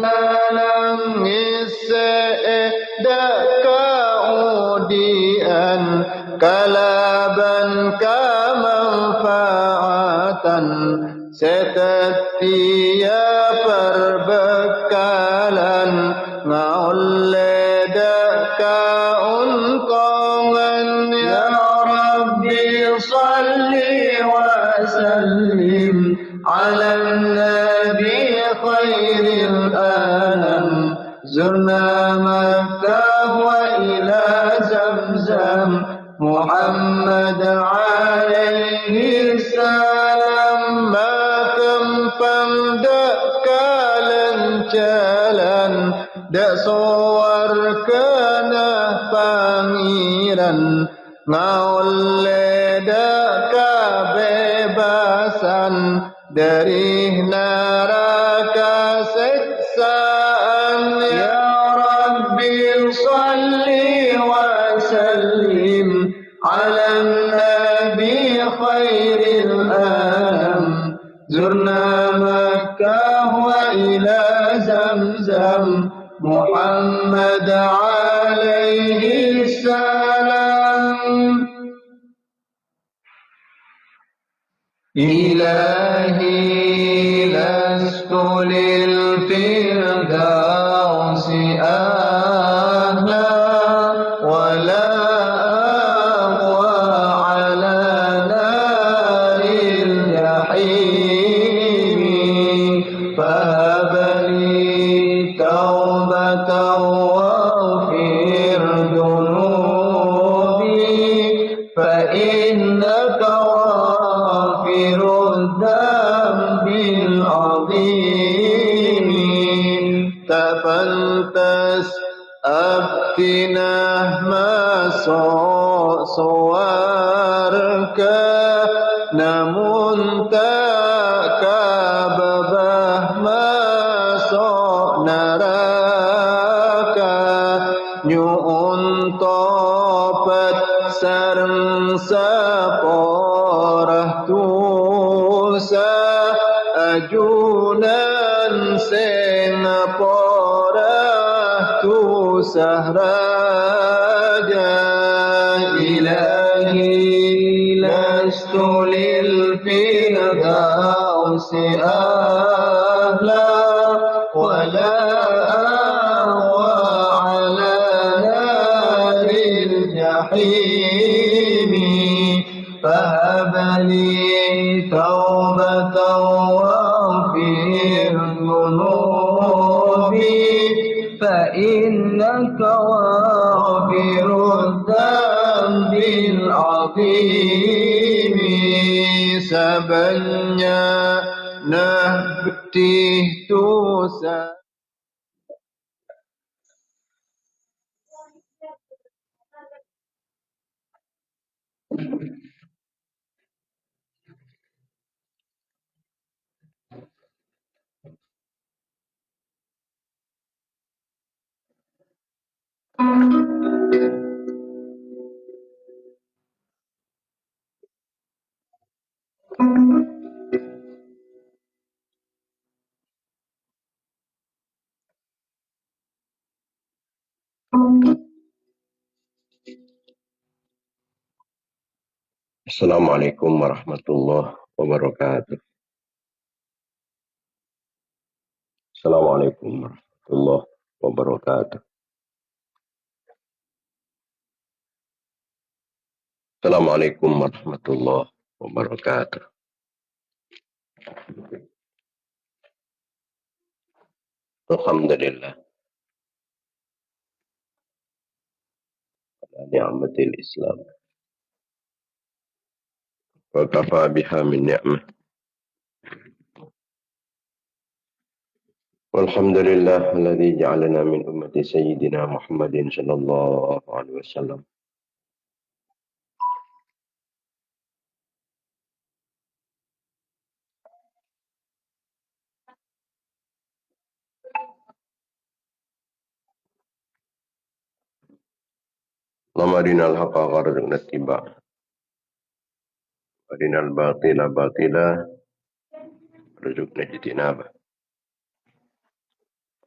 menangis kaudian kalaban kamanfaatan setiap perbekalan ngauleda kauntongan ya Rabbi salli wa sallim ala nabi khairil anam zurna Makkah wa ila Zamzam Muhammad alaihi salam makam pamdakalan jalan dak sawar kana pangiran ngauleda kebebasan dari neraka siksaan ya Rabbi salli wa sallim ala nabi khairil anam zurna Makkah wa ila Zamzam Muhammad alaihi salam ilahi lastu lil firdausi ahla wa la aqwa ala naril jahim fahabli taubatan waghfir dunubi fa innaka الذنب العظيم تفلتس أبتناه ما صورك namun tak kabah masuk neraka nyuun topat sareng saporah tusa ajunan sing porah tusah raja ilahi lastu lil firdausi ahla wala awa ala naril jahim fahabli taubatan waghfir dhunubi fa innaka waghfirud dzambil azim sabanya nah betih dosa. Assalamualaikum warahmatullahi wabarakatuh. Assalamualaikum warahmatullahi wabarakatuh. Assalamualaikum warahmatullahi wabarakatuh. Alhamdulillah. Ala ni'matil Islam. Wa kafa biha min ni'mah. Walhamdulillah alladzi ja'alana min ummati sayyidina Muhammadin sallallahu alaihi wasallam. Lamadinal haqqa gharqna tiba. Wadinal batila batila rujukna jitinaba.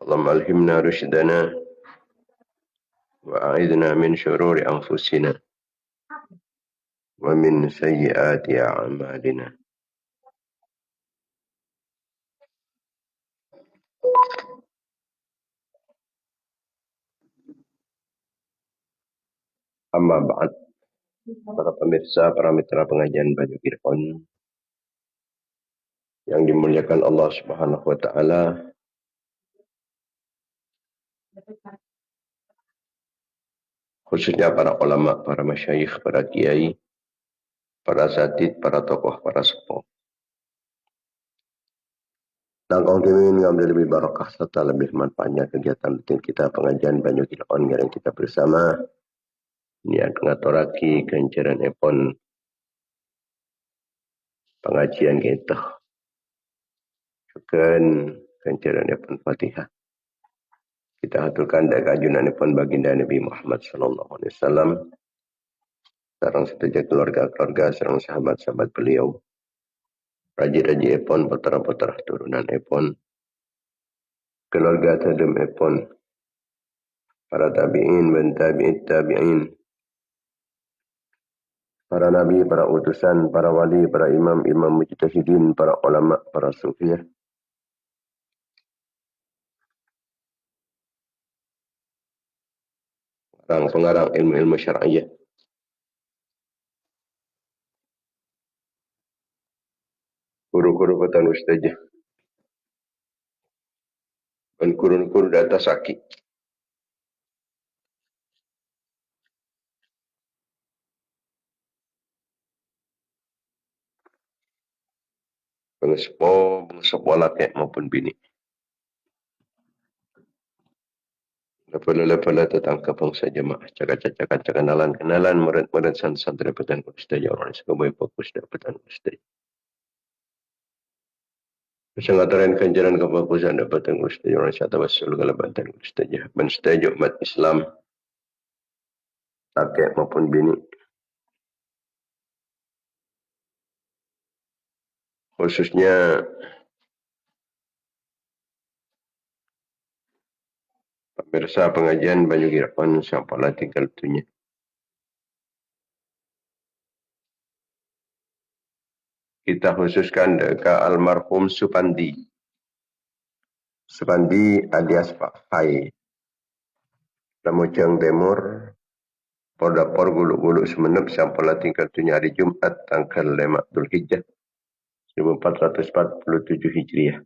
اللهم ألهمنا رشدنا وأعذنا من شرور أنفسنا ومن سيئات أعمالنا. Amma ba'd. Para pemirsa, para mitra pengajian Banyu Irfan yang dimuliakan Allah Subhanahu wa taala, khususnya para ulama, para masyayikh, para kiai, para asatidz, para tokoh, para sepuh. Dan kau kimin ngambil lebih barakah serta lebih manfaatnya kegiatan rutin kita pengajian Banyu Irfan yang kita bersama. Niat ngaturaki kenceran epon pengajian kita. Bukan kenceran epon Fatihah. Kita aturkan dari kajunan epon baginda Nabi Muhammad sallallahu alaihi wasallam. Sarang setuju keluarga-keluarga, sarang sahabat-sahabat beliau. Raji-raji epon, putra-putra turunan epon. Keluarga tadem epon. Para tabi'in, ben tabi'in. Para nabi, para utusan, para wali, para imam mujtahidin, para ulama, para sufiyah. Pengarang ilmu-ilmu syar'iyah. Guru-guru petan ustazah. Dan guru-guru data sakit. Pengesepo laki maupun bini. Lepas-lepas tentang bangsa jemaah. Cakap-cakap kenalan murid-murid santri petan ustazah. Orang sebagai fokus dapatan ustazah. Kesengatan kanjaran kefokusan dapatan ustazah. Orang syata wasul kelebatan ustazah. Menstajuk umat Islam. Laki maupun bini. Khususnya pemirsa pengajian Banyu Irfan sampailah tinggal tunya. Kita khususkan dekat almarhum Supandi. Supandi alias Pak Fai. Lamujang Timur. Pordapor guluk-guluk semenep sampailah tinggal tunya hari Jumat tanggal 5 Dzulhijjah 1447 Hijriah.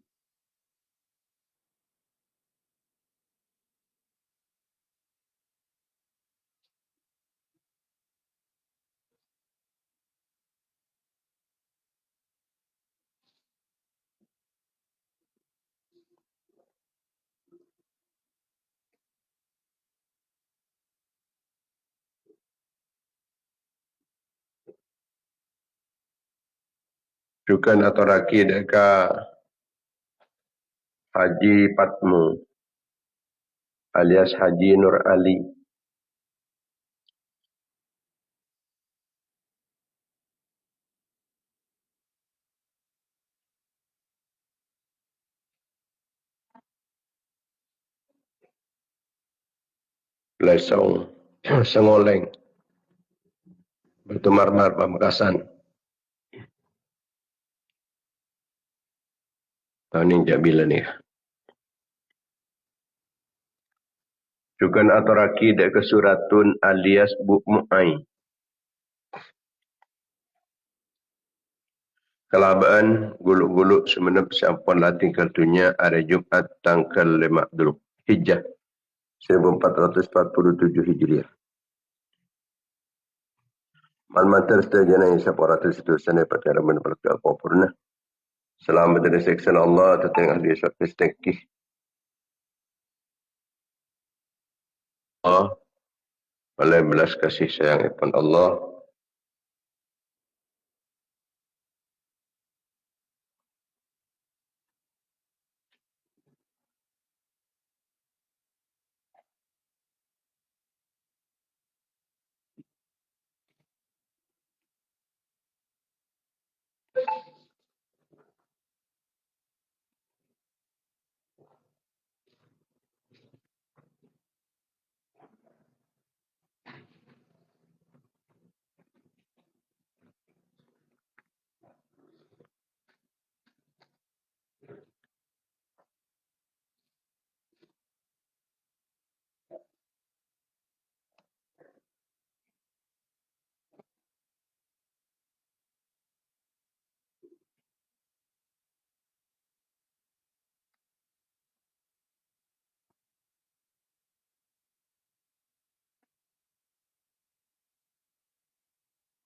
Juga natoraki dekat Haji Patmu alias Haji Nur Ali. Lesong, Sengoleng, Batu Marmar, Pamekasan. Tahun ini jabilan ni. Juga natoraki dekat Suratun alias Bu Mu'ai. Kelabaan guluk-guluk semenep sampun latih kartunya hari Jumat tanggal 5 Dzulhijjah 1447 Hijriah. Malmater setajana yang separatus itu sana perkara menperkara purna. Selamat dari seksan Allah tentang ahli syurga sedekih. Allah oleh belas kasih sayang kepada Allah.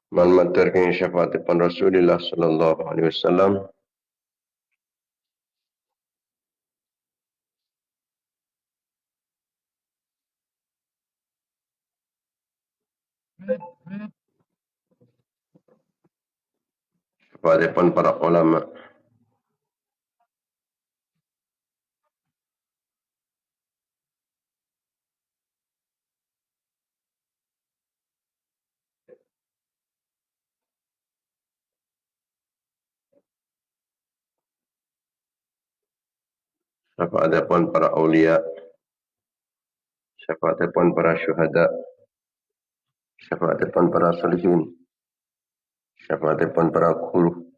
Man maturkan syafaatipun Rasulullah sallallahu alaihi wasallam. Syafaatipun para ulama. Syafaatipun para aulia. Syafaatipun para syuhada. Syafaatipun para salihin. Syafaatipun para guru.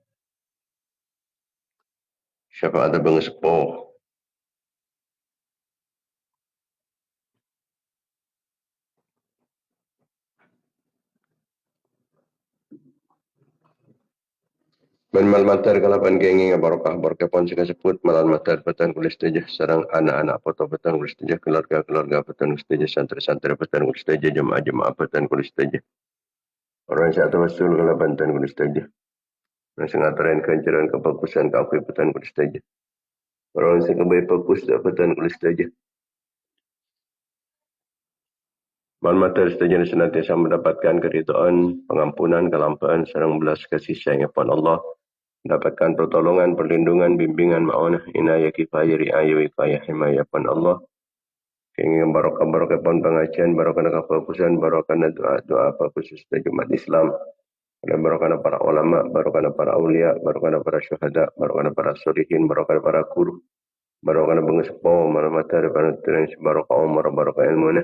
Syafaatipun sepuh. Man mal matar kalapan kengi barokah berkepon sekasebut malan matar petan kulis tejah sarang anak-anak foto petan kulis tejah keluarga-keluarga petan kulis tejah santri-santri petan kulis tejah jemaah-jemaah petan kulis tejah orang satu rasul kalapan petan kulis tejah orang sengataran kancaran kebagusan kakui petan kulis tejah orang sekabai bagus petan kulis tejah mal matar tejah senantiasa mendapatkan keridhaan pengampunan kelampaan sarang belas kasih sayang kepada Allah mendapatkan pertolongan, perlindungan, bimbingan, ma'unah, inayah, kifayah, riayah, wifayah, himayah pan Allah. Keinginan barokah-barokah pun pengajian, barokah kefokusan, barokah doa-doa khusus Jumat Islam. Dan barokah para ulama, barokah para aulia, barokah para syuhada, barokah para solihin, barokah para guru, barokah pengespo, malamata, barokah barokah umar, barokah ilmu,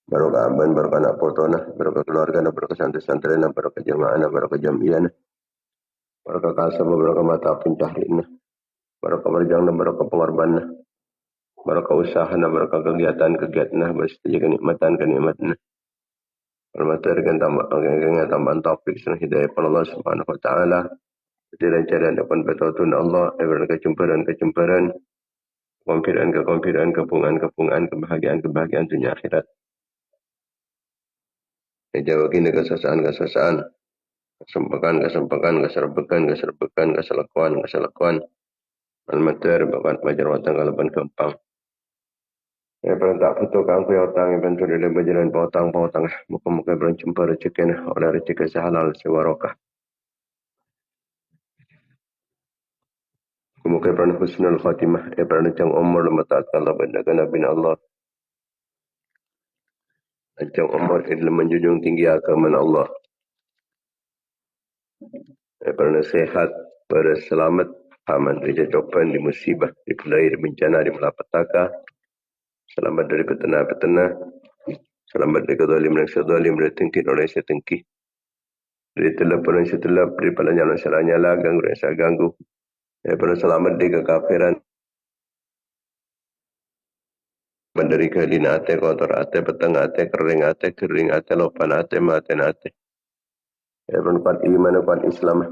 barokah aban, barokah anak potona, barokah keluarga, barokah santri-santri, barokah jamaah, barokah jamiah, barokah kasab, barokah mata pencaharian. Barokah berjang dan barokah pengorbanan. Barokah usaha dan barokah kegiatan-kegiatan. Bersetuju kenikmatan-kenikmatan. Bermaterikan tambahan taufik dan hidayah pada Allah Subhanahu Wa Taala. Jalan jalan depan betul Allah. Ibarat kecemburan, kepungan, kebahagiaan dunia akhirat. Jauhin kesesaan, keserbekan. Al-Matar, bakat majar watang kalaban kempang. Tak betul kan aku otang yang bentuk dari berjalan potang. Muka-muka berjumpa rezeki oleh rezeki sehalal sewarokah. Muka beran husnul khatimah. Beran cang umur lemah taat Allah benda Nabi Allah. Cang umur adalah menjunjung tinggi agama Allah. Beran sehat, berselamat, aman dari cobaan, di musibah, di pelai, di bencana, di malapetaka. Selamat dari petena-petena. Selamat dari kezalim, dari tengkit orang yang tengkit. Dari telap orang yang telap, dari palanya orang yang nyala, ganggu orang yang ganggu. Daripada selamat dari kekafiran. Dari kehelina ate, kotor ate, peteng ate, kering ate, lopan ate, maten ate. Daripada kuat iman, kuat Islam.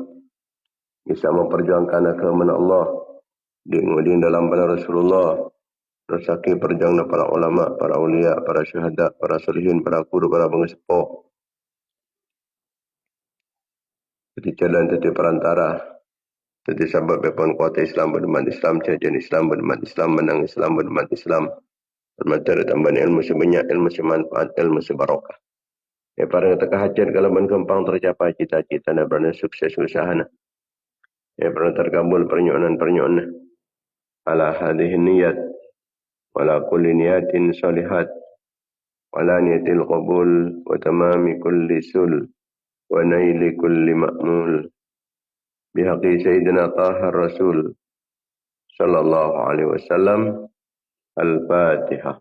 Bisa memperjuangkan agama Allah. Diingudin dalam pada Rasulullah. Rasaki perjuangan para ulama, para ulia, para syuhada, para solihin, para guru, para pengespo. Jadi jalan jadi perantara. Jadi sebab pun kuat Islam, berdemat Islam, jajan Islam, berdemat Islam, menang Islam, berdemat Islam. Bermater tambahan ilmu sebanyak, ilmu semanfaat, ilmu sebarokah. Para teka hajat kalau menkempang tercapai cita-cita dan berani sukses usaha. Para terkabul pernyuanan. Ala hadhihi niyat. Wala kulli niyatin salihat. Wala niyatil qabul. Wa tamami kulli sul. Wa naili kulli ma'mul. Bihaqi Sayyidina Taha Rasul. Sallallahu alaihi wasallam. Al-Fatihah.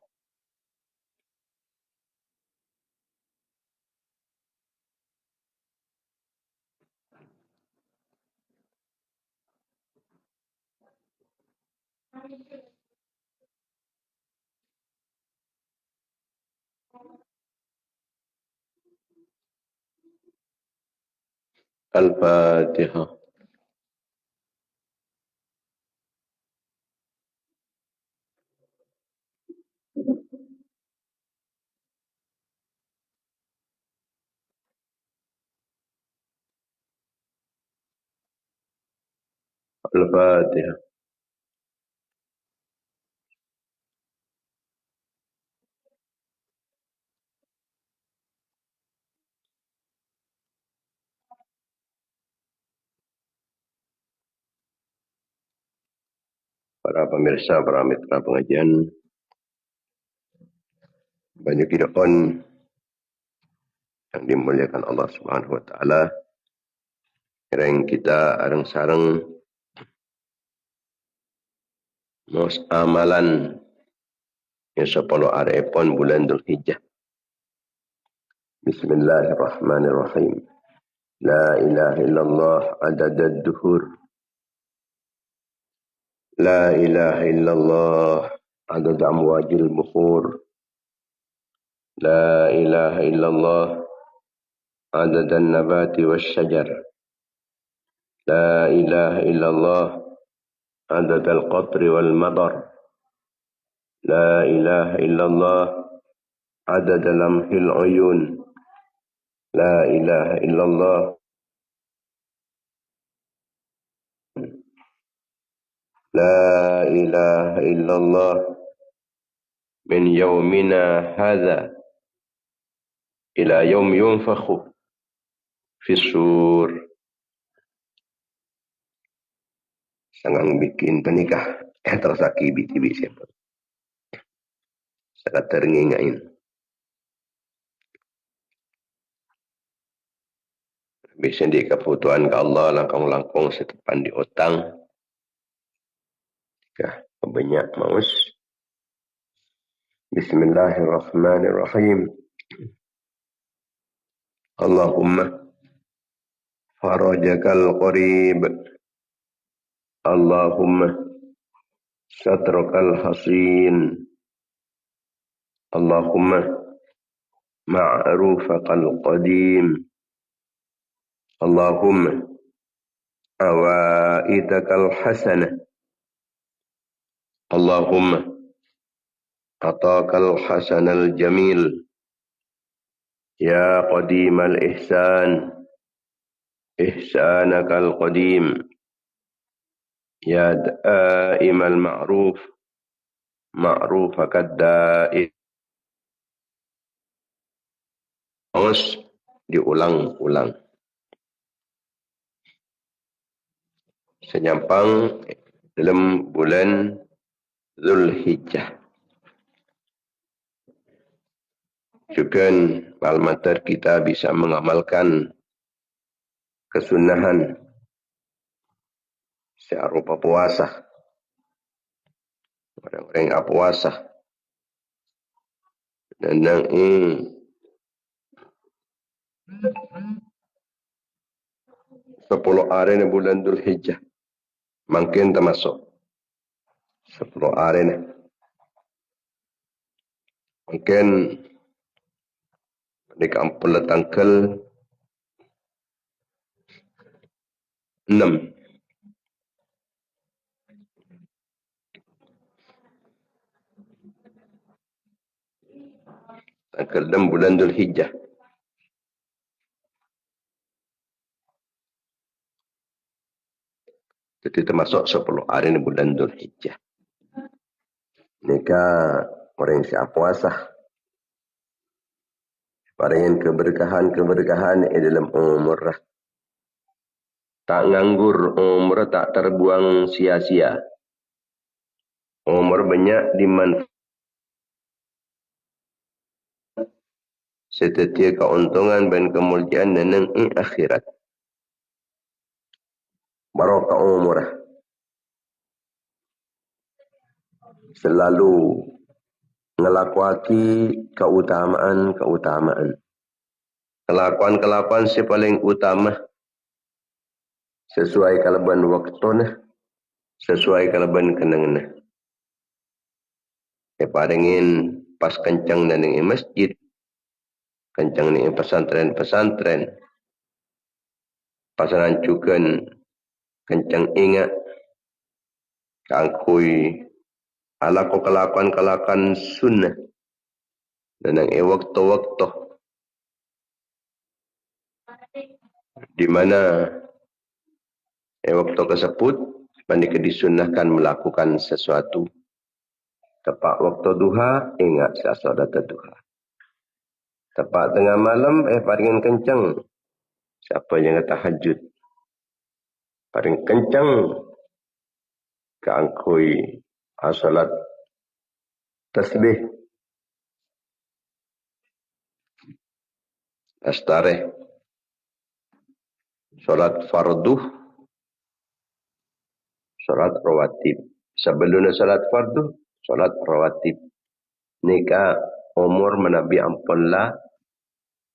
Al-Fatihah. Al-Fatihah. Para pemirsa, para mitra pengajian, banyak hidupon yang dimuliakan Allah Subhanahu wa taala. Yang kita areng-sareng mos amalan yang 10 arepon bulan Dzulhijjah. Bismillahirrahmanirrahim. La ilaha illallah adadad duhur. La ilaha illallah adad amwajil bukhur. La ilaha illallah adad an-nabati wasyajar. La ilaha illallah adad al-qatri wal madar. La ilaha illallah adad lamhil uyun. La ilaha illallah La ilaha illallah min yaumina hadha ila yaum yunfakhu fi sur. Sangang bikin penikah tersaki biti siapa. Sangat teringain. Bisa di kebutuhan ke Allah langkong-langkong setepan di utang. Kah banyak maus. Bismillahirrahmanirrahim. Allahumma farajakal qarib. Allahumma satrakal hasin. Allahumma ma'rufakal qadim. Allahumma awaidakal hasanah. Allahumma atakal hasanal jamil. Ya qadimal ihsan. Ihsanakal qadim. Ya da'imal ma'ruf. Ma'rufakad da'im. Terus diulang-ulang. Senyampang dalam bulan Dzulhijjah. Juga malmater kita bisa mengamalkan kesunahan serupa puasa. Orang-orang yang puasa. Dan yang ini 10 hari ni bulan Dzulhijjah. Mungkin termasuk 10 hari ni. Mungkin di kampung tanggal 6. Tanggal 6 bulan Dzulhijjah. Jadi termasuk 10 hari ni bulan Dzulhijjah. Nika orang siap puasa. Paringin keberkahan dalam umur. Tak nganggur, umur tak terbuang sia-sia. Umur banyak dimanfaatkan. Setetia keuntungan dan kemuliaan dan akhirat. Barokah umur. Selalu ngelakuaki keutamaan. Kelakuan si paling utama. Sesuai kalaban waktu. Sesuai kalaban kenangan. Paringin pas kencang dan yang masjid. Kencang ni pesantren. Pasaran cukan kencang ingat. Kangkui alaku kelakuan sunnah. Dan yang waktu-waktu. Di mana waktu tersebut Panika disunnahkan melakukan sesuatu. Tepat waktu duha, ingat salat duha. Tepat tengah malam, paling kencang. Siapa yang tahajud? Paling kencang. Keangkui salat tasbih. Astareh. Salat fardu. Salat rawatib. Sebelum salat fardu, salat rawatib. Nika umur menabi ampunlah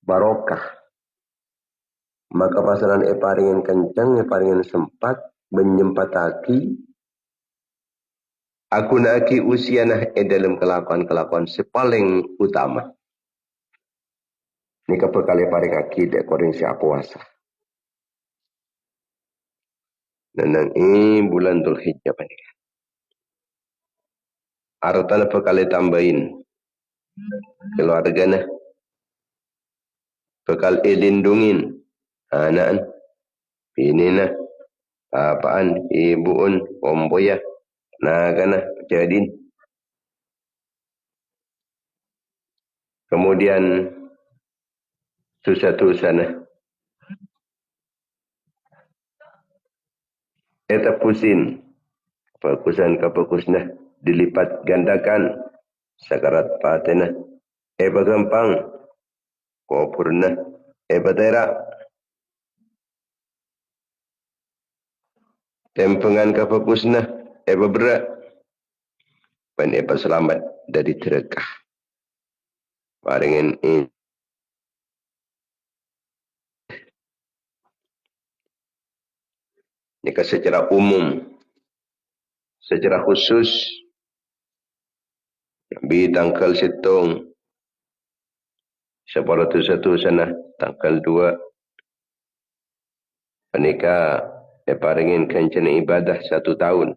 barokah. Maka pasaran paringan kencang, paringan sempat, menyempataki. Aku nak usia nah dalam kelakuan-kelakuan sepaling utama. Nika perkali paring aki dek koring siap puasa. Nanang bulan Dzulhijjah panik. Artana perkali tambahin. Keluarga nah. Perkali lindungin. Anak ini nah. Apaan ibuun omboya. Nah kana jadin. Kemudian susah-susah nah. Eta pusin. Kepukusan dilipat gandakan. Sakarat patena. Bagampang. Kopurna. Batera. Tempengan kepukusna. Berat. Pan selamat dari terekah. Paringin ini. Jika secara umum, secara khusus, Nabi tanggal situng, sepuluh satu sana, tanggal 2, panika paringin kencana ibadah 1 tahun.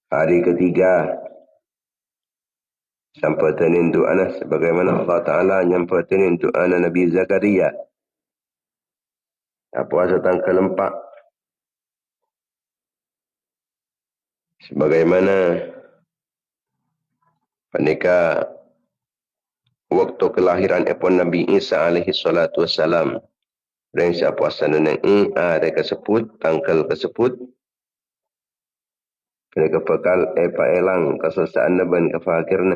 Hari ketiga, sampaikan doa sebagaimana Allah Ta'ala nyampaikan doa Nabi Zakaria. Puasa tanggal 4. Sebagaimana panika waktu kelahiran Nabi Isa alaihi salatu wassalam. Dan siapa puasa neneng ada kesebut, tanggal kesebut. Panika bekal elang kesesaan naban kefakirna.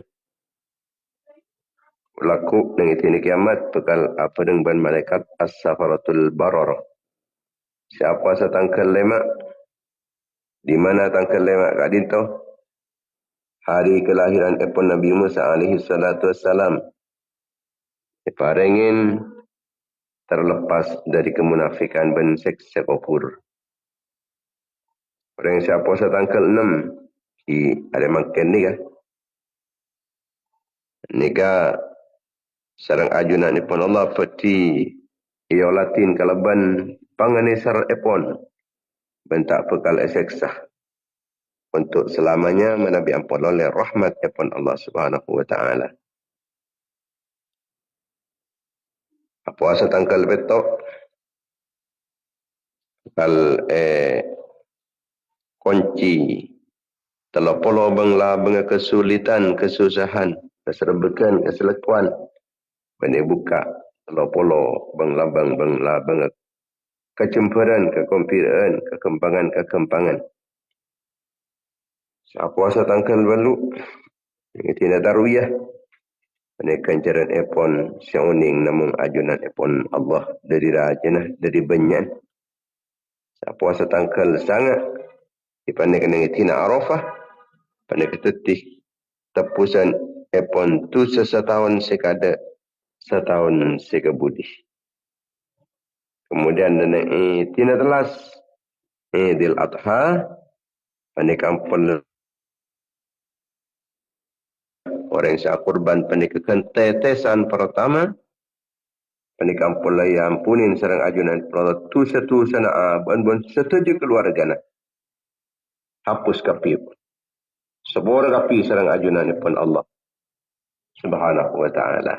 Laku dengan ini kiamat bekal apa dengan malaikat as-safaratul barar. Siapa puasa tanggal 5. Di mana tanggal 5 kak dinto? Hari kelahiran Nabi Musa alaihi salatu wassalam. Parengin terlepas dari kemunafikan dan seksa kufur. Orang yang siapa puasa tanggal 6. Ada makan ni kan? Nika sarang ajunan ipon Allah peti iolatin kalaban panganisar ipon. Bentak bekal seksa. Untuk selamanya menabi ampun oleh rahmat ipon Allah subhanahu wa ta'ala. Puasa tanggal betok. Kal kunci. Telopolo bangla banga kesulitan, kesusahan, keserbekan, keselekuan. Bani buka. Telopolo bangla banga kecemperan, kekompiran, kekempangan. Puasa tanggal balu. Ini tidak tarwiyah. Bani kancaran epon siuning namun ajunan epon Allah dari rajana, dari banyan. Puasa tanggal sangat. Dipandai dengan tina Arafah. Pandai ketetih. Tepusan epon tu sesetahun sekada. Setahun sekebudi. Kemudian dengan tina telas. Idul Adha. Pandai kampun. Orang yang kurban pandai kekentetesan pertama. Pandai kampun lah yang ampunin serang ajunan. Tu satu sana. Ban setuju keluarga. Hapus kapi. Sebuah kapi serang ajunan pun Allah subhanahu wa ta'ala.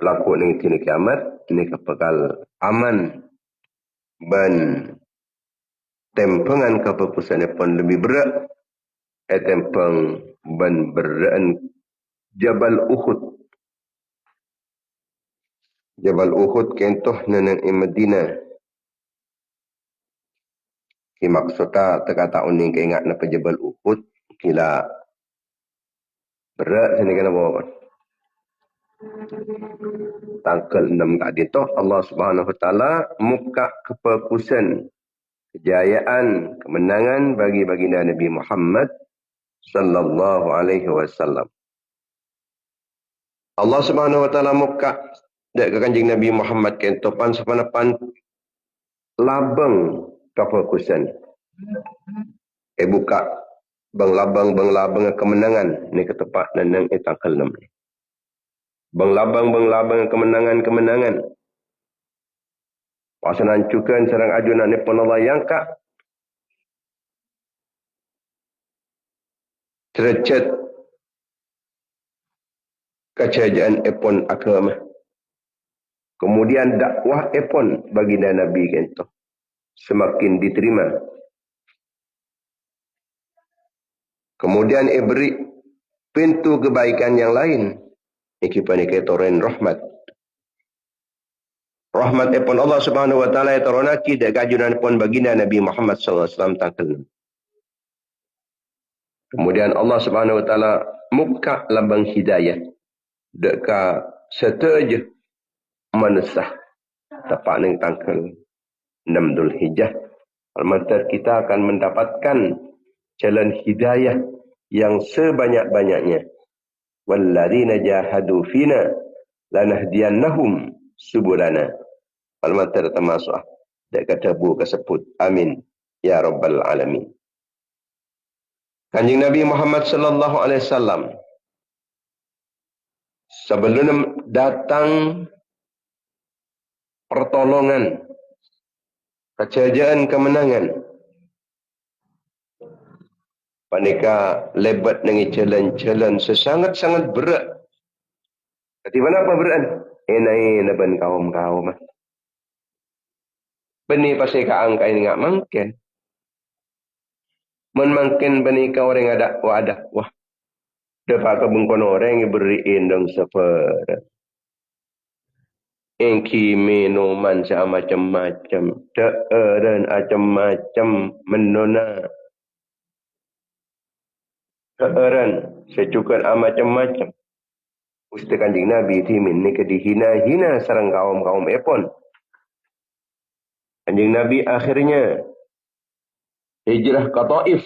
Pelaku ni kini kiamat, ini kepekal aman. Dan tempengan keputusan pun lebih berat. Tempeng ban beraan Jabal Uhud. Jabal Uhud kentoh nanang Madinah. Ki maksudnya terkata uning keingat napa Jabal Uhud kila berat sini kena bawa. Tanggal 6 tadi tu Allah Subhanahu Wa Taala muka keputusan kejayaan kemenangan bagi baginda Nabi Muhammad sallallahu alaihi wasallam. Allah Subhanahu Wa Taala muka dek ke kanjing Nabi Muhammad kentopan sepanapan labang kefokusan. Buka bang labang kemenangan ni ke tempat nanang tanggal 6 ni. Bang labang kemenangan. Pasanan cukan serang ajunan ni pun Allah yang kak derajat kejayaan epon agama. Kemudian dakwah epon baginda Nabi kento semakin diterima. Kemudian beri pintu kebaikan yang lain. Iki panik toren rahmat. Rahmat epon Allah Subhanahu Wa Taala toronaki dek kajunan epon baginda Nabi Muhammad sallallahu alaihi wasallam tangkel. Kemudian Allah Subhanahu Wa Taala muka labang hidayah deka setuju manusia tepat ning tanggal 6 Dzulhijjah. Almatar kita akan mendapatkan jalan hidayah yang sebanyak-banyaknya. Walladzina jahadu fina lanahdiyannahum subulana. Almatar termasuk dek katabu kasebut. Amin ya rabbal alamin. Kanjeng Nabi Muhammad sallallahu alaihi wasallam sebelum datang pertolongan, kejayaan, kemenangan, panika lebat dengan jalan-jalan sesangat-sangat berat. Di mana apa berat? Enai naban kaum-kaum. Beni pasai kaang kain ngak mangken. Menmangkin beni ka orang ada wadah. Wah. Dapat kebungkon orang yang beri indang seper. Engki minuman macam-macam. Teeren macam-macam menona. Teeren secukan macam-macam. Ustaz Kanjeng Nabi timin ni ke dihina-hina sarang kaum-kaum epon. Kanjeng Nabi akhirnya hijrah ke Taif.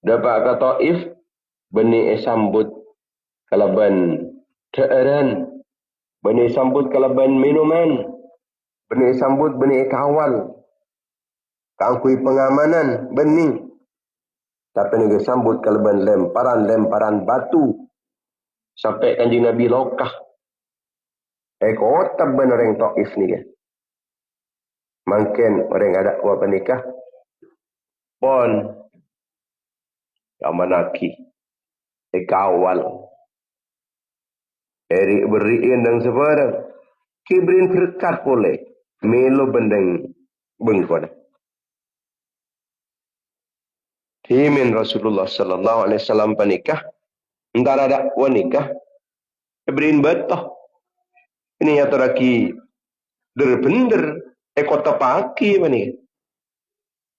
Dapat ke Taif beni sambut kalaban teeren. Beni sambut kalaban minuman. Beni sambut beni kawal. Kangkui pengamanan beni. Tapi ni sambut kalaban lemparan batu. Sampai Kanjeng Nabi lokah. Kota benar orang Taif ni kan. Mungkin orang ada apa nikah. Pon. Yang manaki. Kawal. Eri beriin dan sebarang. Kibrin berkat boleh. Melo bendeng bengkon. Timin Rasulullah sallallahu alaihi wasallam panikah. Entar ada wanikah. Kibrin betah. Ini ya teraki berbender. Kota pagi mana?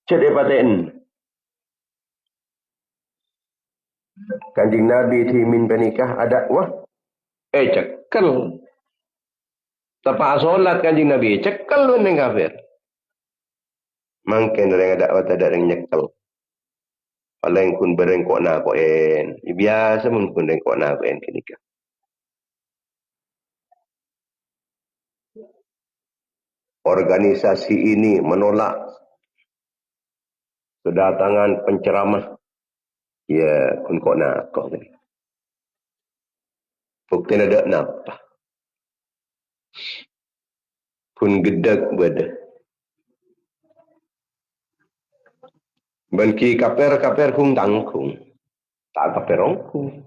Jadi paten. Kanjeng Nabi timin panikah ada wah. Cekel. Tepat solat Kanjeng Nabi. Cekel bening kafir. Mungkin orang ada atau ada orang nyekel. Paling kun berengkok na koen. Biasa mun kun berengkok na koen kenika. Organisasi ini menolak kedatangan penceramah. Ya, kun kok na kok ni. Bukti ada napa. Kun gedak bada. Banki kaper kung tangkung. Tak kaper ongkung.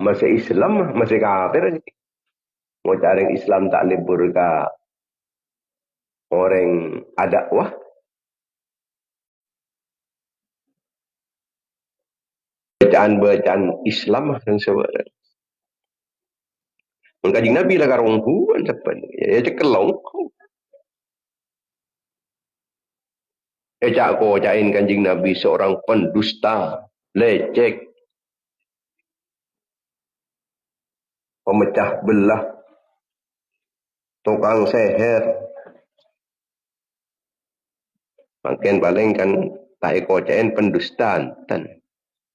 Masih Islam, masih kafir. Mau cari Islam tak libur ka orang dakwah. Bacaan Islam yang sebenarnya. Mengkaji Nabi lah karong huan sepan. Ya cekelong. Cak ko cain kanjing Nabi seorang pendusta, lecek, pemecah belah, tukang seher. Makin paling kan tak iko cain pendustaan tan.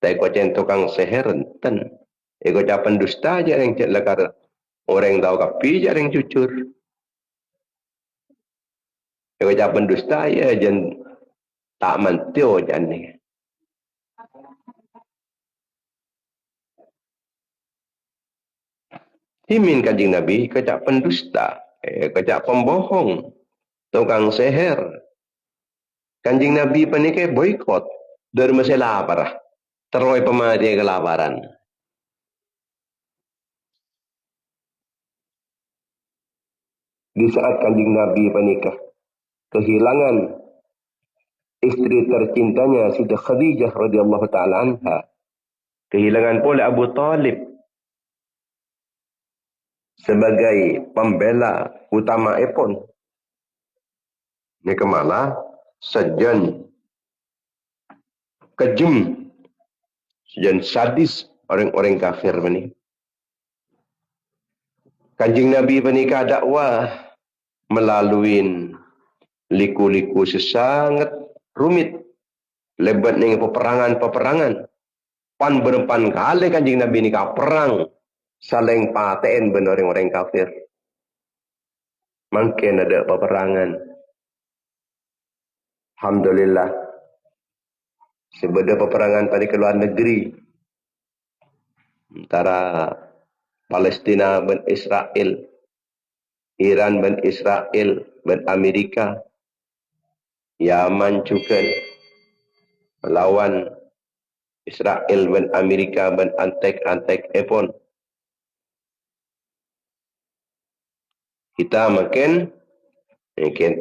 Tak iko cain tukang seher tan. Iko cak pendusta aja yang cak lekar. Orang tahu kapi aja yang jujur. Iko cak pendusta ya jen tak mantio jan ni. Himin kanjing Nabi kecak pendusta, kecak pembohong, tukang seher. Kanjing Nabi panike boykot dari masalah lapar. Terloi pemati kelaparan. Di saat kanjing Nabi panikah kehilangan istri tercintanya Siti Khadijah radhiyallahu taala anha, kehilangan pula Abu Talib sebagai pembela utama epon. Ini kemana? Sejen kejem, sejen sadis orang-orang kafir ini. Kanjing Nabi menikah dakwah melalui liku-liku sesangat rumit. Lebat dengan peperangan-peperangan. Pan berempan kali kanjing Nabi nikah perang. Saling paten benar orang-orang kafir. Mungkin ada peperangan. Alhamdulillah. Sebeda peperangan pada ke luar negeri. Antara Palestina dan Israel. Iran dan Israel dan Amerika. Yaman juga melawan Israel dan Amerika dan antek-antek epon. Kita makin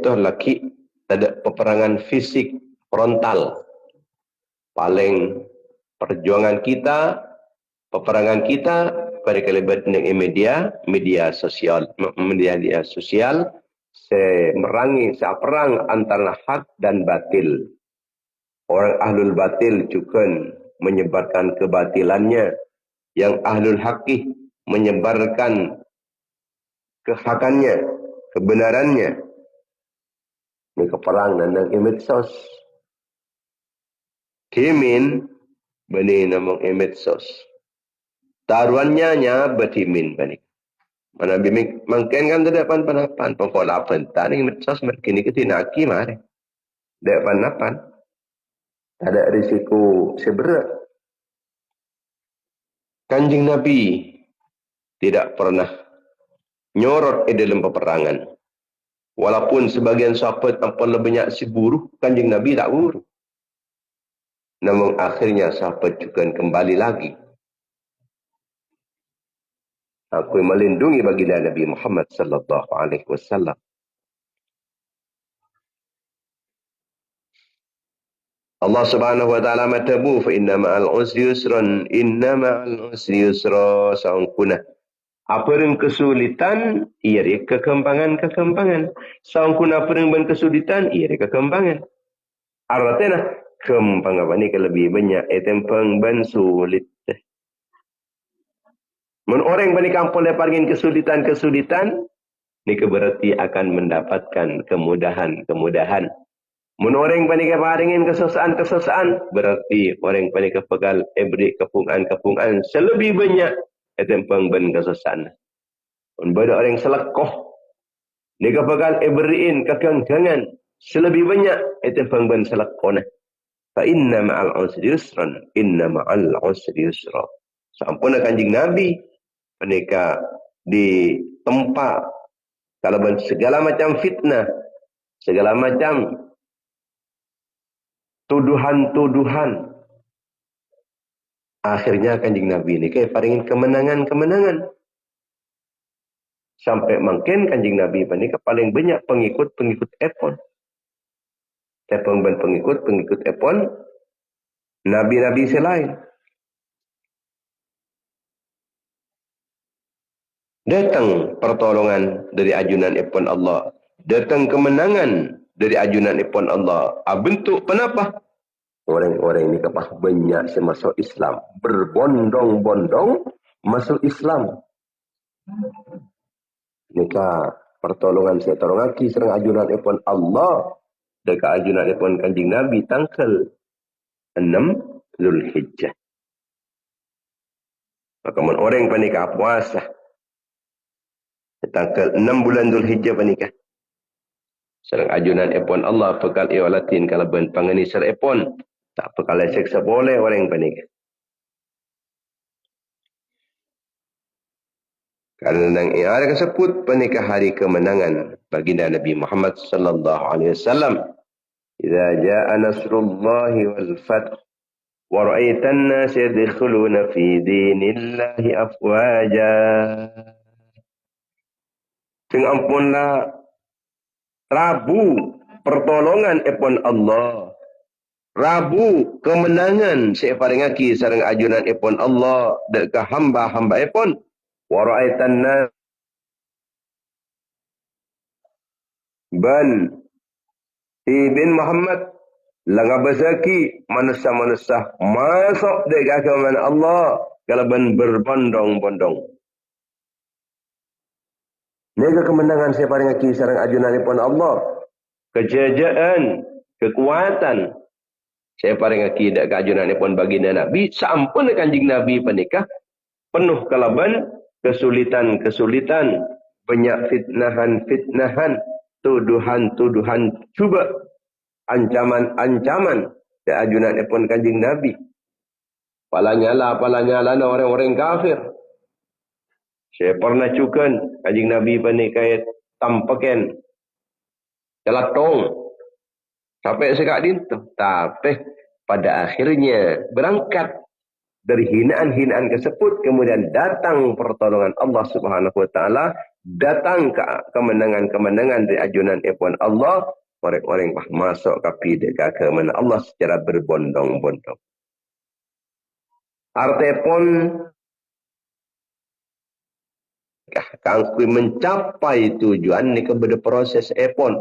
toh laki ada peperangan fisik frontal. Paling perjuangan kita, peperangan kita pada kelebat dengan media sosial, merangi perang antara hak dan batil. Orang ahlul batil juga menyebarkan kebatilannya, yang ahlul haqih menyebarkan kehakannya, kebenarannya. Ini keperang dan medsos. Kimin bani namang medsos. Taruannya betimin bani. Mana bimik mangken kan depan panapan pengkolapan tani medsos merkini ketinaki mare. Depan napan. Ada risiko seberat. Kanjing Nabi tidak pernah nyorot dalam peperangan. Walaupun sebagian sahabat ampun lebih banyak si buruh, kanjing Nabi tak buruh. Namun akhirnya sahabat juga kembali lagi. Aku melindungi baginda Nabi Muhammad sallallahu alaihi wasallam. Allah Subhanahu wa taala matabu fa inna ma'al usri yusran, inna ma'al usri yusra saungkuna. Apa yang kesulitan, ia kekembangan. Saungkuna apa yang kesulitan, ia kekembangan. Artinya kembangan apa ni lebih banyak etempang ban sulit. Men orang bani kampung leparin kesulitan, ni berarti akan mendapatkan kemudahan. Men orang bani keparingin kesusaan, berarti orang bani kepegal beri kepungan selebih banyak etempang ban kesusaan. Men bada orang selekoh, ni kepegal beriin kekenggangan selebih banyak etempang ban selekoh. Fa inna ma'al usri yusran, inna ma'al usri yusra. Sampun kanjing Nabi mereka ditempa kalau segala macam fitnah, segala macam tuduhan-tuduhan. Akhirnya kanjing Nabi ini kayak paringin kemenangan. Sampai mungkin kanjing Nabi panika paling banyak pengikut-pengikut epon. Tepung ben pengikut epon nabi-nabi selain. Datang pertolongan dari ajunan epon Allah. Datang kemenangan dari ajunan epon Allah. Bentuk kenapa? Orang-orang ini kapah banyak masuk Islam. Berbondong-bondong masuk Islam. Nika pertolongan saya tolongaki serang ajunan epon Allah. Dekat ajunan epon kanjing Nabi tanggal 6 Zulhijjah. Maka orang panika puasa. Tanggal 6 bulan Zulhijjah panika. Serang ajunan epon Allah pekal iwalatin kalau ben pangani ser epon. Tak pekal seksa boleh orang panika. Karena nang ada kesebut panika hari kemenangan baginda Nabi Muhammad sallallahu alaihi wasallam. Idza jaa nasrullahi wal fath wa ra'aitan nas yadkhuluna fi dinillahi afwaja. Sing ampunlah Rabu pertolongan epon Allah. Rabu kemenangan saya paringaki sareng ajunan epon Allah dekat hamba-hamba epon. Wa ra'aitan nas ban ibn Muhammad langga bezaki manusia-manusia masuk dekat kemenangan Allah kalau ban berbondong-bondong. Nega kemenangan saya paringaki sareng ajunan ipun Allah. Kejayaan, kekuatan saya paringaki dak ajunan ipun baginda Nabi sampun kanjing Nabi panikah penuh kalaban kesulitan-kesulitan, banyak fitnahan-fitnahan, tuduhan-tuduhan cuba, ancaman-ancaman dak ajunan ipun kanjing Nabi. Palanyala orang-orang kafir. Saya pernah cukan kanjing Nabi pani kait tampakan celatong sampai sekak dintu. Tapi pada akhirnya berangkat dari hinaan-hinaan tersebut kemudian datang pertolongan Allah Subhanahu wa taala, datang ke kemenangan-kemenangan dari ajunan epon Allah, orang-orang masuk ke kemenangan Allah secara berbondong-bondong. Artepon kangkui mencapai tujuan ni kepada proses epon.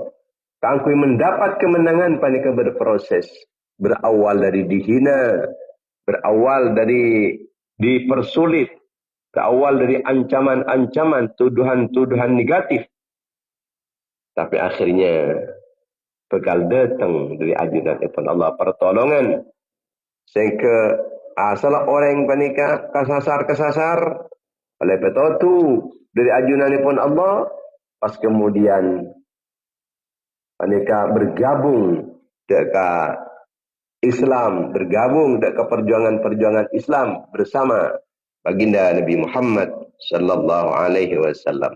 Kangkui mendapat kemenangan pada kepada proses. Berawal dari dihina, berawal dari dipersulit, berawal dari ancaman-ancaman, tuduhan-tuduhan negatif. Tapi akhirnya bekal datang dari ajunan epon Allah pertolongan. Sehingga salah orang yang panika kesasar. Oleh itu dari ajunanipun Allah pas kemudian mereka bergabung dekat Islam, bergabung dekat perjuangan-perjuangan Islam bersama baginda Nabi Muhammad sallallahu alaihi wasallam.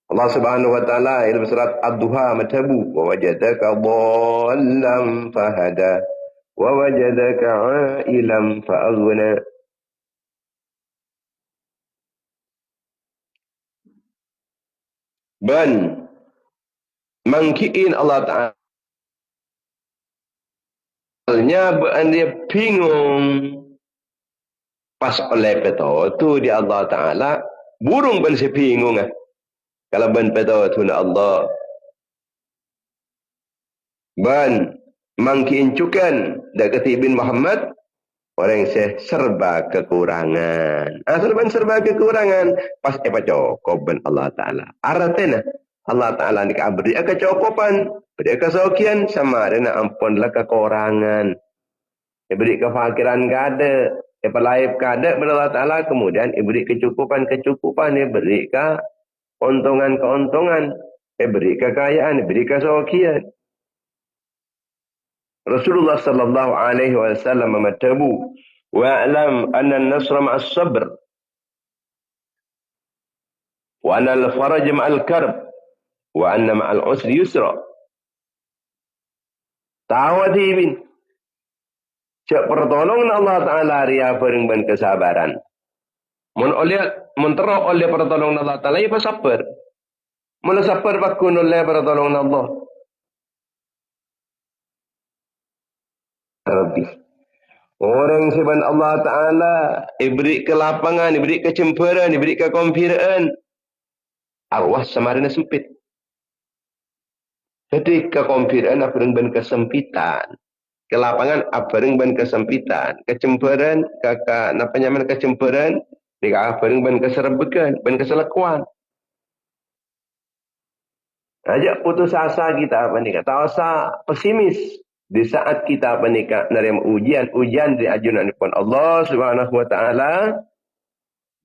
Allah Subhanahu wa taala dalam surat Ad-Duha matabu wa wajadaka dhallan fahada wa wajadaka 'ailan fa'aghna. Dan mangkiin Allah Ta'ala dia bingung pas oleh peto tu di Allah Ta'ala burung ban si bingung kalau ban peto tu na Allah ban mangkiin cukan dak kati bin Muhammad orang yang serba kekurangan. Serba kekurangan. Pas cokoban Allah Ta'ala. Artinya Allah Ta'ala ni beri kecukupan. Beri kesokian sama dengan ampunlah kekurangan. Beri kefakiran kada. Pelaip kada kepada Allah Ta'ala. Kemudian beri kecukupan. Beri keuntungan. Beri kekayaan. Beri kesokian. Rasulullah sallallahu alaihi wasallam mematabu wa'lam anna an-nasra ma'as sabr wa anna al-faraj ma'al karb wa anna ma'al usri yusra. Tawadibin cak pertolongan Allah Ta'ala ria bareng ban kesabaran. Mun oleh mentera oleh pertolongan Allah Taala ia sabar. Mula sabar bakun oleh pertolongan Allah. Rabbi. Orang seban Allah Taala diberi kelapangan, diberi kecemburuan, diberi kekonfiraan. Arwah samarina sempit. Jadi kekonfiraan abareng ben kesempitan. Kelapangan abareng ben kesempitan. Kecemburuan kakak napa nyaman kecemburuan di abareng ben keserebekan, ben keselekuan. Ajak putus asa kita apa ni kata asa pesimis di saat kita apa ni nerima ujian dari ajunan pun Allah Subhanahu wa taala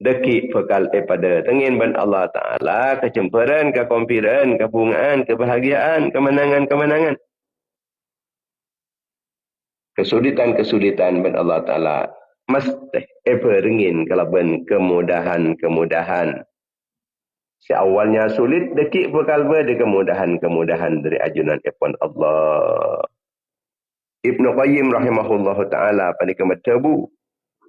deki bekal pada tengin ban Allah taala kecemburuan, kekonfiran, kebungaan, kebahagiaan, kemenangan-kemenangan. Kesulitan-kesulitan ban Allah taala mesti berengin kalaban kemudahan-kemudahan. Seawalnya sulit, dekik bekal ber kemudahan-kemudahan dari ajunan ipun Allah. Ibnu Qayyim rahimahullahu ta'ala pada kematabu.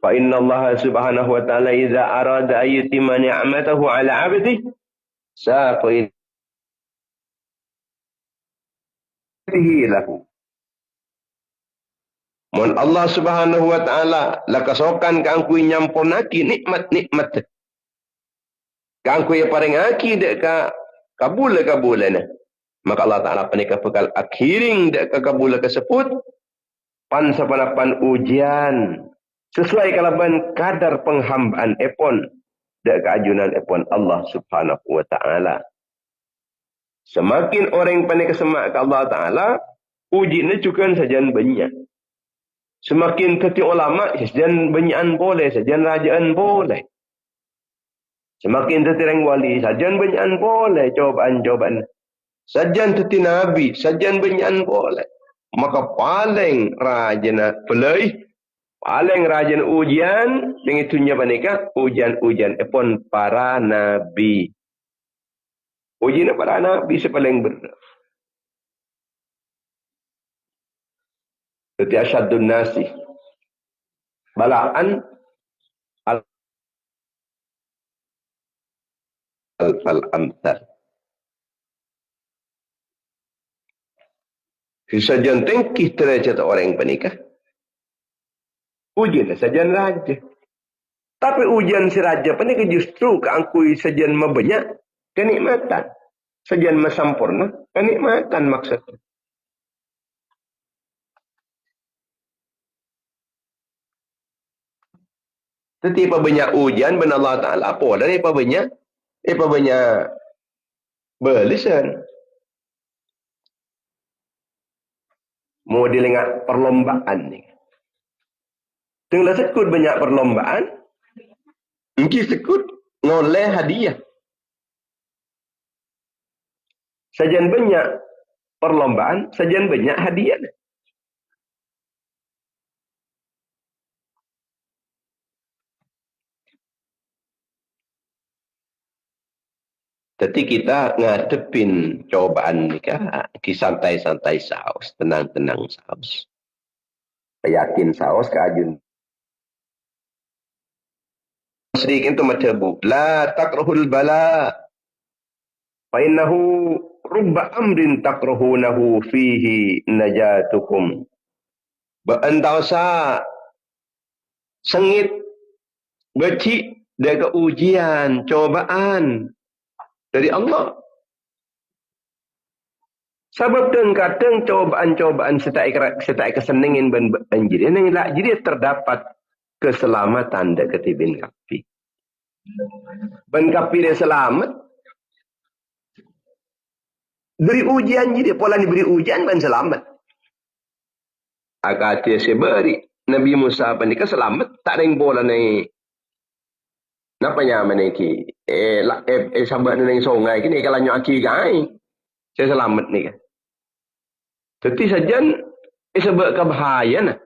Fa inna Allah subhanahu wa ta'ala iza arada ayyutima ni'matahu ala abdih. Saqi lahu. Mun Allah subhanahu wa ta'ala lakasokan kangkui nyampunaki nikmat-nikmat. Kangkui paring aki dek ka kabula-kabulana. Maka Allah Ta'ala panika bekal akhiring dek ka kabula kasebut. Pan sapanapan ujian. Sesuai kalaban kadar penghambaan epon. Dek keajunan epon Allah subhanahu wa ta'ala. Semakin orang panika semak ke Allah Ta'ala. Ujiannya juga sajian banyak. Semakin teti ulama. Sajian banyakan boleh. Sajian rajaan boleh. Semakin tertirang wali, sajian banyakan boleh cobaan-cobaan. Sajian terti nabi, sajian banyakan boleh. Maka paling rajin pelai, paling rajin ujian, dengan itunya panika ujian-ujian epon para nabi. Ujian para nabi sepaling benar. Terti asyadun nasi. Balaan al-amthal. Sajian tengkih derajat orang penikah. Ujian sajian raja. Tapi ujian si raja penikah justru keangkui sajian mabanyak kenikmatan. Sajian masampurna kenikmatan maksudnya. Tetapi banyak ujian benar Allah Ta'ala apa dan apa banyak belisan. Mau dilengat perlombaan ni. Tengah sekut banyak perlombaan. Mungkin sekut ngoleh hadiah. Sajian banyak perlombaan, sajian banyak hadiah. Jadi kita ngadepin cobaan ni kan, santai-santai saus, tenang-tenang saus. Yakin saus keajun. Sedikit itu matabu. La takrahul bala. Fa innahu rubba amrin takrahunahu fihi najatukum. Beentau sa sengit becik dari ujian, cobaan dari Allah. Sebab kadang cobaan-cobaan setai kesenengin banjir. Jadi terdapat keselamatan dari ketibin kapi. Ben kapi dia selamat. Beri ujian jadi pola diberi ujian ben selamat. Agak dia seberi Nabi Musa panika selamat tak ada yang bola ni. Napa nyaman ni sahabat ni sungai kini kalau nyaki gai. Saya selamat ni kan. Jadi sajan sebab kebahaya nah.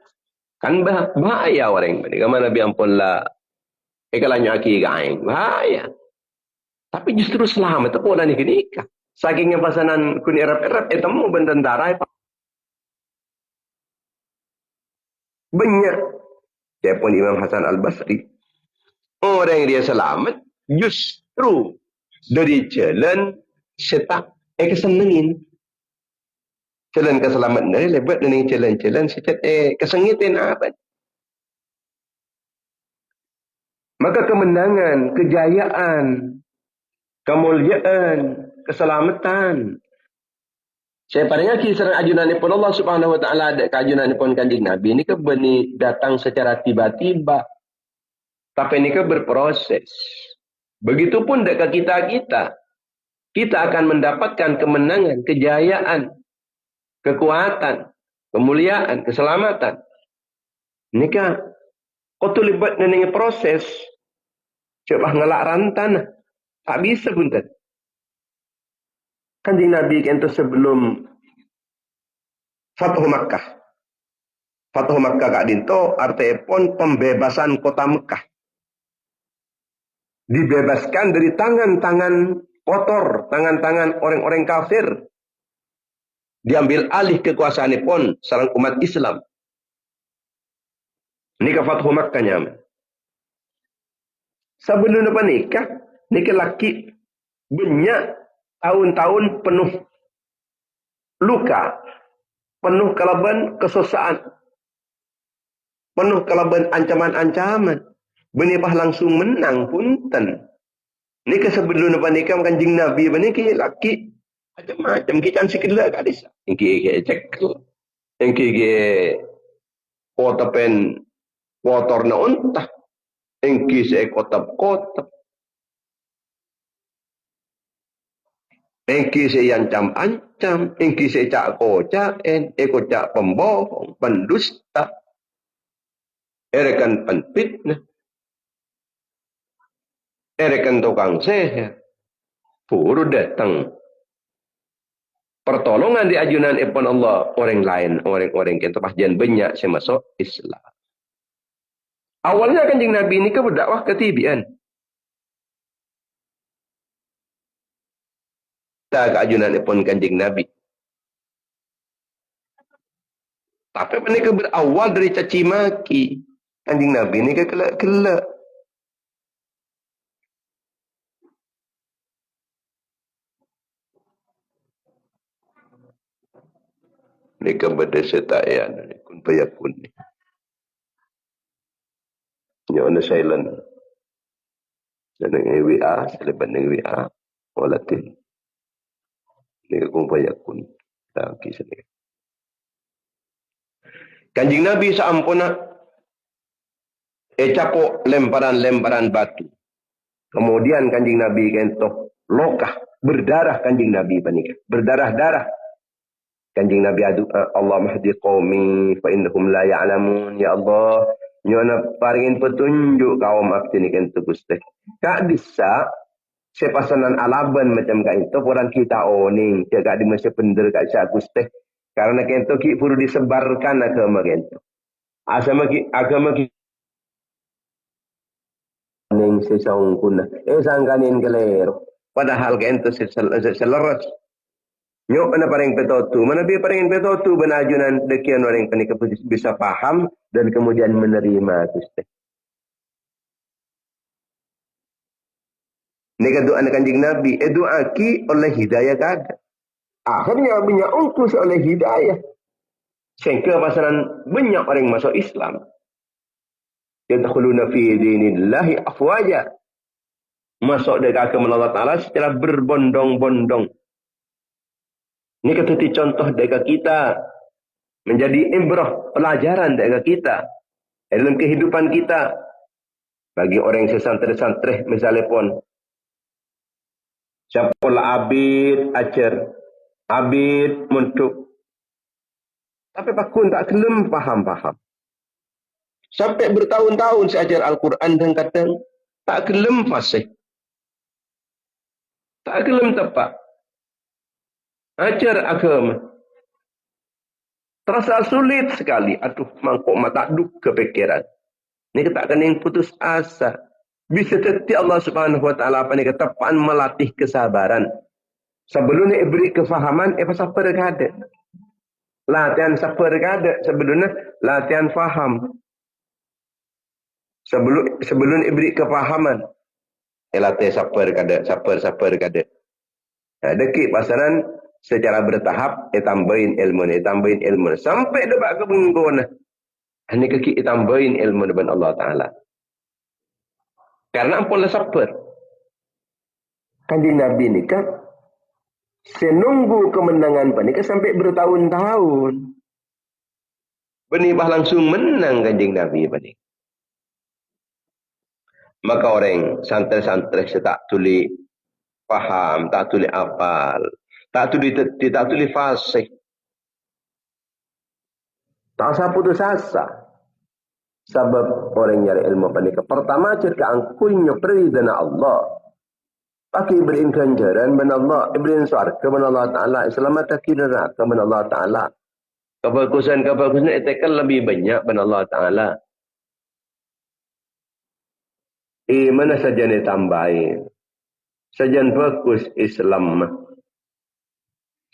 Kan bahaya orang ni. Kamana Nabi ampun lah. Kalau nyaki gai bahaya. Tapi justru selamat tu pola ni kini. Saking pasanan kun erap-erap temu bententara banyak. Dia pun Imam Hasan Al-Basri. orang dia selamat justru dari jalan setak kesenengin. Jalan keselamatan dari lebat dengan jalan-jalan secat kesengitin apa. Maka kemenangan, kejayaan, kemuliaan, keselamatan. Saya paringaki serang ajunanipun Allah Subhanahu wa taala ada kajunanipun Kanjeng Nabi ini kebeni datang secara tiba-tiba. Tapi ini berproses. Begitupun dekat kita. Kita akan mendapatkan kemenangan, kejayaan, kekuatan, kemuliaan, keselamatan. Ini kan kau terlibat dengan proses. Coba ngelak rantan. Tak bisa pun kan. Kanjeng Nabi itu sebelum Fathu Makkah. Fathu Makkah kak dinto artinya pun pembebasan kota Mekah. Dibebaskan dari tangan-tangan kotor, tangan-tangan orang-orang kafir. Diambil alih kekuasaan pun sareng umat Islam. Ini ke Fathu Makkahnya. Sebelum nikah, nikah laki banyak tahun-tahun penuh luka, penuh kelaban kesusaan, penuh kelaban ancaman-ancaman. Benipah langsung menang punten. Nikah sebelum nikah Kanjeng Nabi beniki laki macam-macam kita sikila gadis. Ingki cekel. Ingki kota pen kotor na untah. Ingki se kotap-kotap. Ingki se ancam-ancam, ingki se cak kocaen, cak pembohong, pendusta. Erekan penfitnah. Erekan tukang seher. Puru datang. Pertolongan di ajunan ipun Allah. Orang lain, orang-orang yang terpahjian banyak saya masuk Islam. Awalnya Kanjeng Nabi ini berdakwah ke Tibian. Tak ke ajunan ipun Kanjeng Nabi. Tapi mereka berawal dari caci maki. Kanjeng Nabi ini kelak-kelak. Mereka berdesa tayan. Kun payakun ni. Yang ada silent. Dan dengan WA. Selepas dengan WA. Walatin. Mereka kun payakun. Tak kisah ni. Kanjeng Nabi saampuna. Capok lemparan-lemparan batu. Kemudian Kanjeng Nabi kentok. Lokah. Berdarah Kanjeng Nabi panikah. Berdarah-darah. Kanjeng Nabi Allah mahdi qawmi fa innahum la ya'lamun. Ya Allah, nyona paringin petunjuk kaum aku ni kan tu Gusti. Kak bisa sepasanan alaban macam kak itu orang kita oning, jaga di masa pendel kak sia Gusti. Karena kento ki perlu disebarkan agama kento. Agama ki ning sesong kuna. Sangkanin kelero. Padahal kento seleras. Nyok na paring petotu. Mana dia paringin petotu benajunan dekian orang panik bisa paham dan kemudian menerima Gusti. Nika doa Kanjeng Nabi, doa ki oleh hidayah kagak. Akhirnya banyak ungkus oleh hidayah. Sehingga pasaran banyak orang masuk Islam. Yadkhuluna fi dinillahi afwaja. Masuk dekat agama Allah Ta'ala secara berbondong-bondong. Ini ketuti contoh dekat kita. Menjadi ibrah, pelajaran dekat kita. Dalam kehidupan kita. Bagi orang yang sesantri-santri misalnya pun. Siapalah abid, ajar. Abid, muntuk. Tapi pakun tak kelem paham-paham. Sampai bertahun-tahun saya ajar Al-Quran dan kata. Tak kelem fasih. Tak kelem tepat. Ajar agama. Terasa sulit sekali. Aduh, mangkuk mata duk kepikiran. Ini kita akan putus asa. Bisa tetap Allah Subhanahu Wa Taala apa ni ketepaan melatih kesabaran. Sebelumnya beri kefahaman, pasal perkada. Latihan seperkada. Sebelumnya latihan faham. Sebelum ibri kepahaman. Elate saper kada. Dekik pasaran secara bertahap tambahin ilmu. Sampai dapat ke pengguna. Ini kaki tambahin ilmu dengan Allah Ta'ala. Karena ampun lah saper. Kanjeng Nabi ni kan senunggu kemenangan panika sampai bertahun-tahun. Benibah langsung menang kanjeng Nabi panik. Maka orang santri-santri tak tuli paham, tak tuli apal, tak tuli fasih. Tak usah putus asa. Sebab orang nyari ilmu panika. Pertama cerita angkunya peridana Allah. Pakai beriin ganjaran ben Allah, beriin surga ben Allah Ta'ala, selamat tak neraka ben Allah Ta'ala. Kebagusan itu kan lebih banyak ben Allah Ta'ala. Mana saja ni tambahin. Sajan bagus Islam.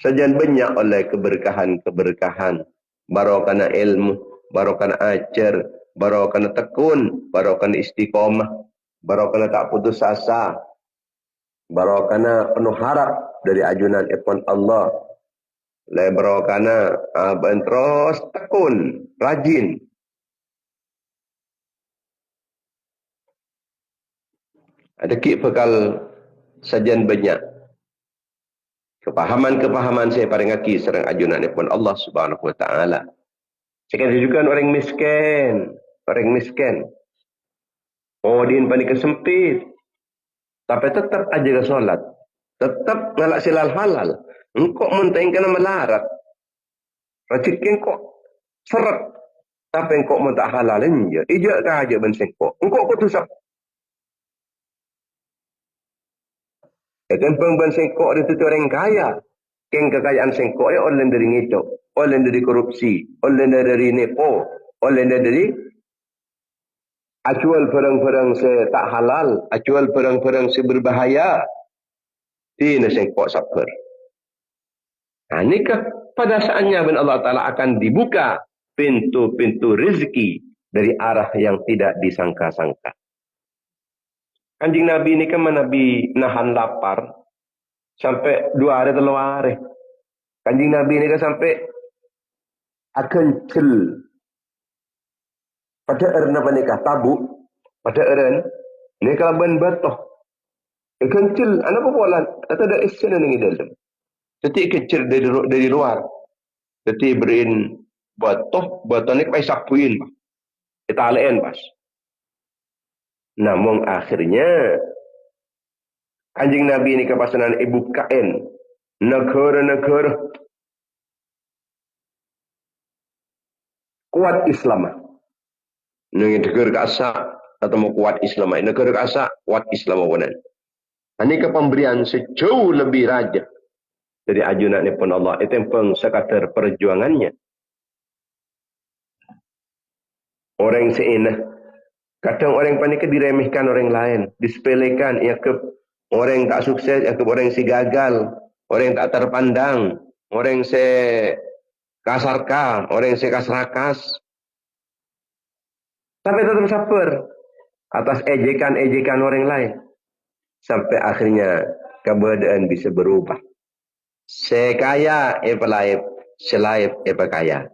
Sajan banyak oleh keberkahan. Barokana ilmu, barokana ajar, barokana tekun, barokana istiqomah, barokana tak putus asa. Barokana penuh harap dari ajunan ipon Allah. Barokana terus tekun, rajin. Ada ki bekal sajian banyak. Kepahaman saya paling aki serang ajunan ipon Allah Subhanahu wa Ta'ala. Sekarang juga orang miskin. Oh, din panik kesempit. Tapi tetap aja ke solat. Tetap ngalak silal halal. Engkau muntain kena melarat. Rezeki engkau seret. Tapi engkau muntak halalin je. Ijak ke aja bensengkau. Engkau kutusap. Kan bensengkau itu orang kaya. Keng kekayaan sengkau ya oleh dari ngicok. Oleh dari korupsi. Oleh dari nepo. Oleh dari acual perang-perang se tak halal, acual perang-perang se berbahaya. Ini sengkok sabar. Nah, nikah pada saatnya Allah Ta'ala akan dibuka pintu-pintu rezeki dari arah yang tidak disangka-sangka. Kanjeng Nabi ini kan Nabi nahan lapar sampai 2 hari 3 hari. Kanjeng Nabi ini kan sampai akan cel. Pada erna panikah tabuk, pada eren, ini kalau ban batoh, kencil, anak apa polan, atau ada esen yang di dalam. Jadi kecil dari luar, jadi berin batoh ni pakai sapuin, kita alain pas. Namun akhirnya, Kanjeng Nabi ini kepasanan ibu kain, negara-negara kuat Islam. Negara kasa atau mau kuat Islam, negara kasa kuat Islam benar. Ini kepemberian sejauh lebih raja dari ajunan pun Allah. Itu yang sekadar perjuangannya. Orang seenah, kadang orang panik diremehkan orang lain, disepelekan, ya ke orang tak sukses, ya ke orang si gagal, orang tak terpandang, orang si kasarka, orang si kasrakas. Tapi tetap sabar atas ejekan-ejekan orang lain. Sampai akhirnya keadaan bisa berubah. Sekaya epalaip, selaip epakaya.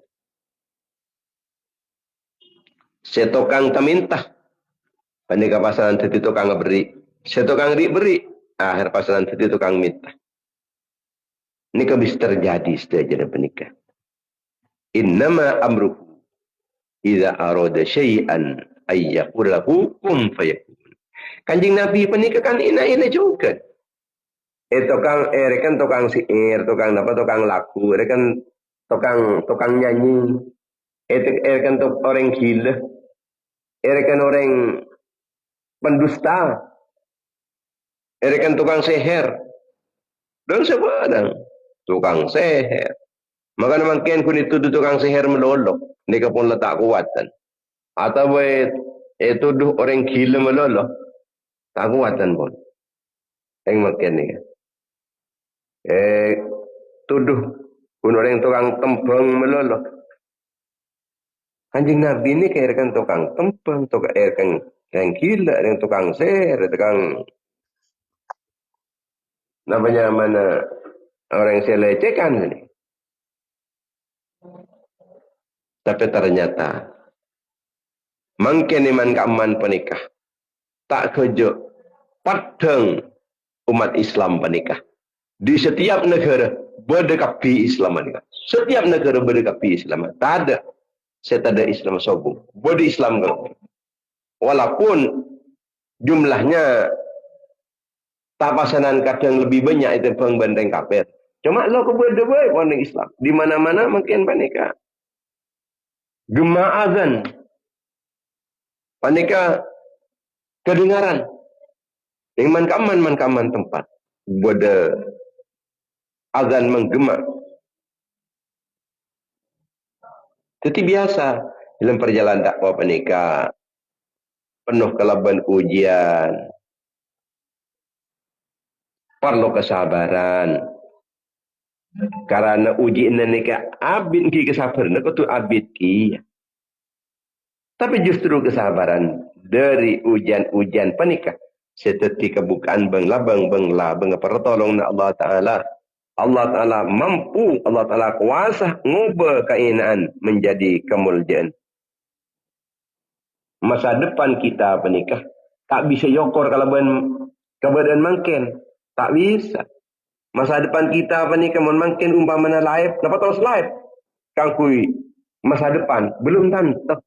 Setokang temintah. Panika pasaran tadi tukang beri. Setokang beri. Akhir pasaran tadi tukang minta. Ini bisa terjadi setelah penikah. Innama amruhu idza arada syai'an ayyaqul lahu kun fayakun. Kanjeng Nabi penikah kan ina juga. Rekan tukang syair, tukang lagu, rekan tukang nyanyi. Rekan orang gila. Rekan orang pendusta. Rekan tukang seher. Dan sebarang tukang seher. Maka naman kian kun itu tukang seher melolok. Ini pun letak kuatan. Atau tuduh orang gila melolok. Tak kuatan pun. Yang makin ni. Tuduh kun orang tukang tembang melolok. Kanjeng Nabi ni kayak rekan tukang tempeng, tukang rekan gila, rekan tukang ser, tukang namanya mana orang yang saya lecehkan ini. Tapi ternyata mungkin iman keaman penikah tak kerja padang umat Islam penikah di setiap negara berdekapi Islam penikah. Setiap negara berdekapi Islam. Tak ada. Saya tak ada Islam sobong. Bodi Islam kalau. Walaupun jumlahnya tak pasanan kadang lebih banyak itu pengbanding kafir. Cuma lo kebetulan orang Islam. Di mana-mana mungkin panika. Gema azan. Panika kedengaran. Yang man kaman tempat. Bude azan menggema. Itu biasa. Dalam perjalanan dakwah panika. Penuh kelaban ujian. Perlu kesabaran. Karena ujian nikah abid ki kesabaran. Kau tu abid ki. Tapi justru kesabaran dari ujian-ujian penikah. Seperti kebukaan bengla pertolong Allah Ta'ala. Allah Ta'ala mampu, Allah Ta'ala kuasa ngubah keinaan menjadi kemuliaan. Masa depan kita penikah tak bisa yokor kalau keadaan mungkin. Tak bisa. Masa depan kita penikah mungkin umpamanya live. Kenapa terus live? Kangkui masa depan belum tentu.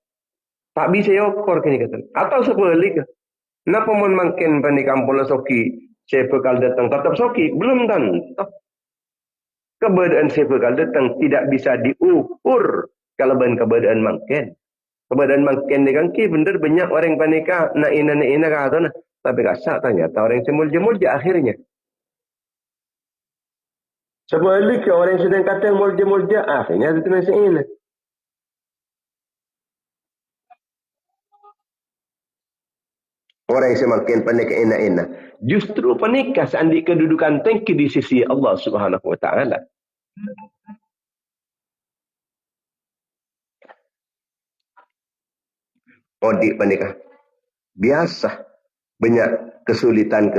Tak bisa yokor kini kata. Atau sebalik. Kenapa mungkin penikah pola soki saya bakal datang tetap soki? Belum tentu. Keberadaan saya bakal datang tidak bisa diukur kalau keberadaan mungkin. Keberadaan mungkin ni kan benar banyak orang panika na ina kata nah. Tapi kasar ternyata orang semulja akhirnya. Sebalik orang sedang kata mulja akhirnya itu nasi ini. Orang yang semakin panika ina. Justru panika seandi kedudukan tinggi di sisi Allah Subhanahu Wa Taala. Odik panika biasa banyak kesulitan.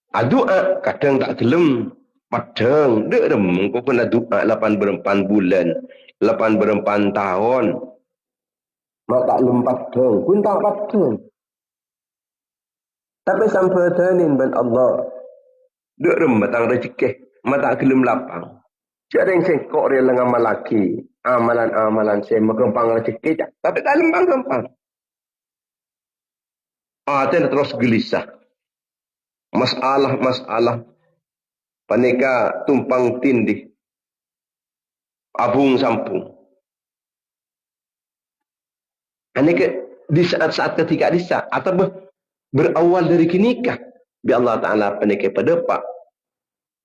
Doa kadang tak gelem padang dek dem kau kena doa 8 bulan 8 tahun mak tak gelem padang pun tak padang tapi sampai tanin ban Allah dek dem batang rezeki mak tak gelem lapang jadi yang sengkok dia dengan malaki amalan saya mengempang rezeki tapi tak lempang terus gelisah. Masalah panika tumpang tindih abung sampung panika di saat ketika disa atau berawal dari kinikah bi Allah Ta'ala panika pada pak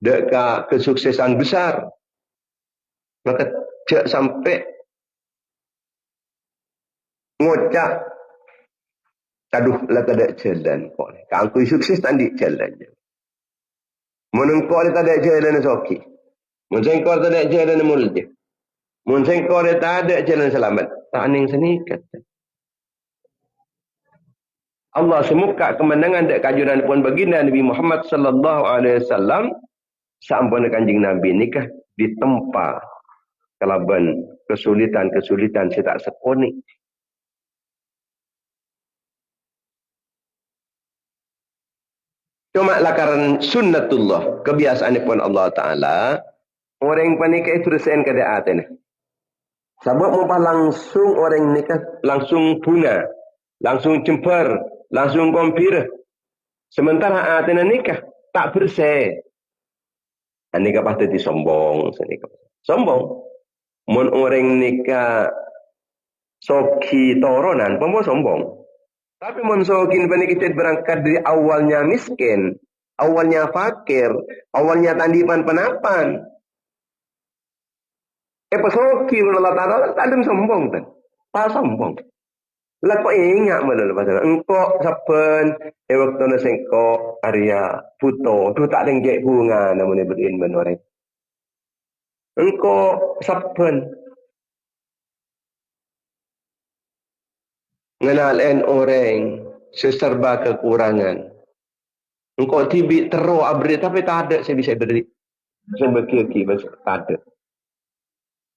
deka kesuksesan besar maka cak sampai ngocak aduh lah tak ada jalan kok. Kalau aku sukses tadi jalan. Menengkau dia tak ada jalan soki. Menengkau tak ada jalan mulia. Menengkau dia tak ada jalan selamat. Tak aning senikat. Allah semuka kemenangan dek kajuran pun baginda Nabi Muhammad sallallahu alaihi wasallam sampun kanjing Nabi nikah ditempa kelaban kesulitan saya tak sekoni. Cuma lakaran sunnatullah, kebiasaan pun Allah Ta'ala, orang yang panik itu resain keadaan. Sebab mumpah langsung orang nikah, langsung punah, langsung cemper, langsung kompir. Sementara atina nikah, tak bersih. Nikah pasti disombong. Sombong. Mun orang nikah, soki toronan, pembawa sombong. Tapi monsokin panik berangkat dari awalnya miskin, awalnya fakir, awalnya tandipan penapan. Pasoki Allah Ta'ala tak ada sombong kan? Tak sombong. Lah kok ingat malah pasal engkau saben waktu na sengko Arya Puto tu tak denggek bunga namanya berin menore. Engkau saben Ngenalen orang seserba kekurangan. Engkau tibi teruk abri tapi tak ada saya bisa beri. Saya berkiki tak ada.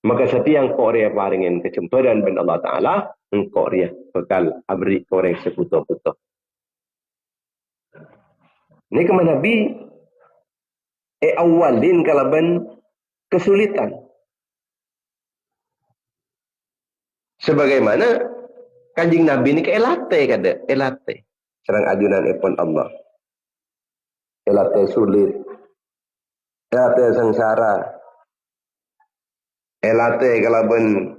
Maka setiap engkau dia paringin kecemburuan ben Allah Taala, engkau dia bekal abri orang seputo-puto. Ini ke Nabi awalin kalaban kesulitan. Sebagaimana Kanjeng Nabi ini ke elate kada, elate. Serang ajunan ipun Allah. Elate sulit. Elate sengsara. Elate kalaban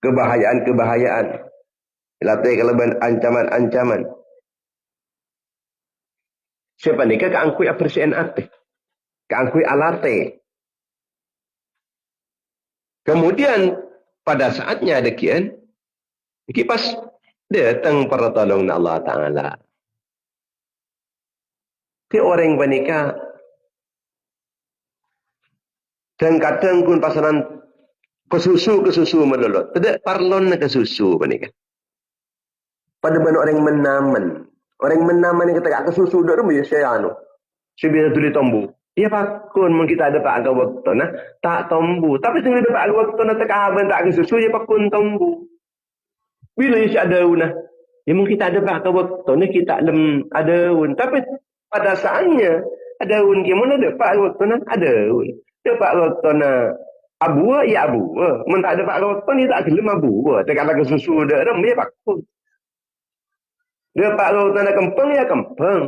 kebahayaan-kebahayaan. Elate kalaban ancaman-ancaman. Siapa ni ke angkui apresian ate. Keangkui alate. Kemudian pada saatnya ada kian, pas datang pertolongan Allah Ta'ala. Ti orang banika dan kadang kun pasaran kesusu melolot. Tidak parlon na kesusu banika. Pada banyak orang menaman. Orang menaman yang kata kesusu dah rumah ya saya anu. Saya biasa tulis tombu. Ya pakun mungkin kita ada pak agak waktu nah tak tombu. Tapi sehingga ada pak agak waktu nah tak aban tak kesusu ya pakun tombu. Bila ya ada una. Ya mungkin kita ada pak agak waktu nah kita ada un. Tapi pada saatnya ada un gimana ada pak agak waktu nah ada un. Ada pak agak waktu nah abua ya abua. Mun tak ada pak agak waktu ni tak gelem abua. Tak kala kesusu dah ram ya pakun. Dia pak agak waktu nah kempeng ya kempeng.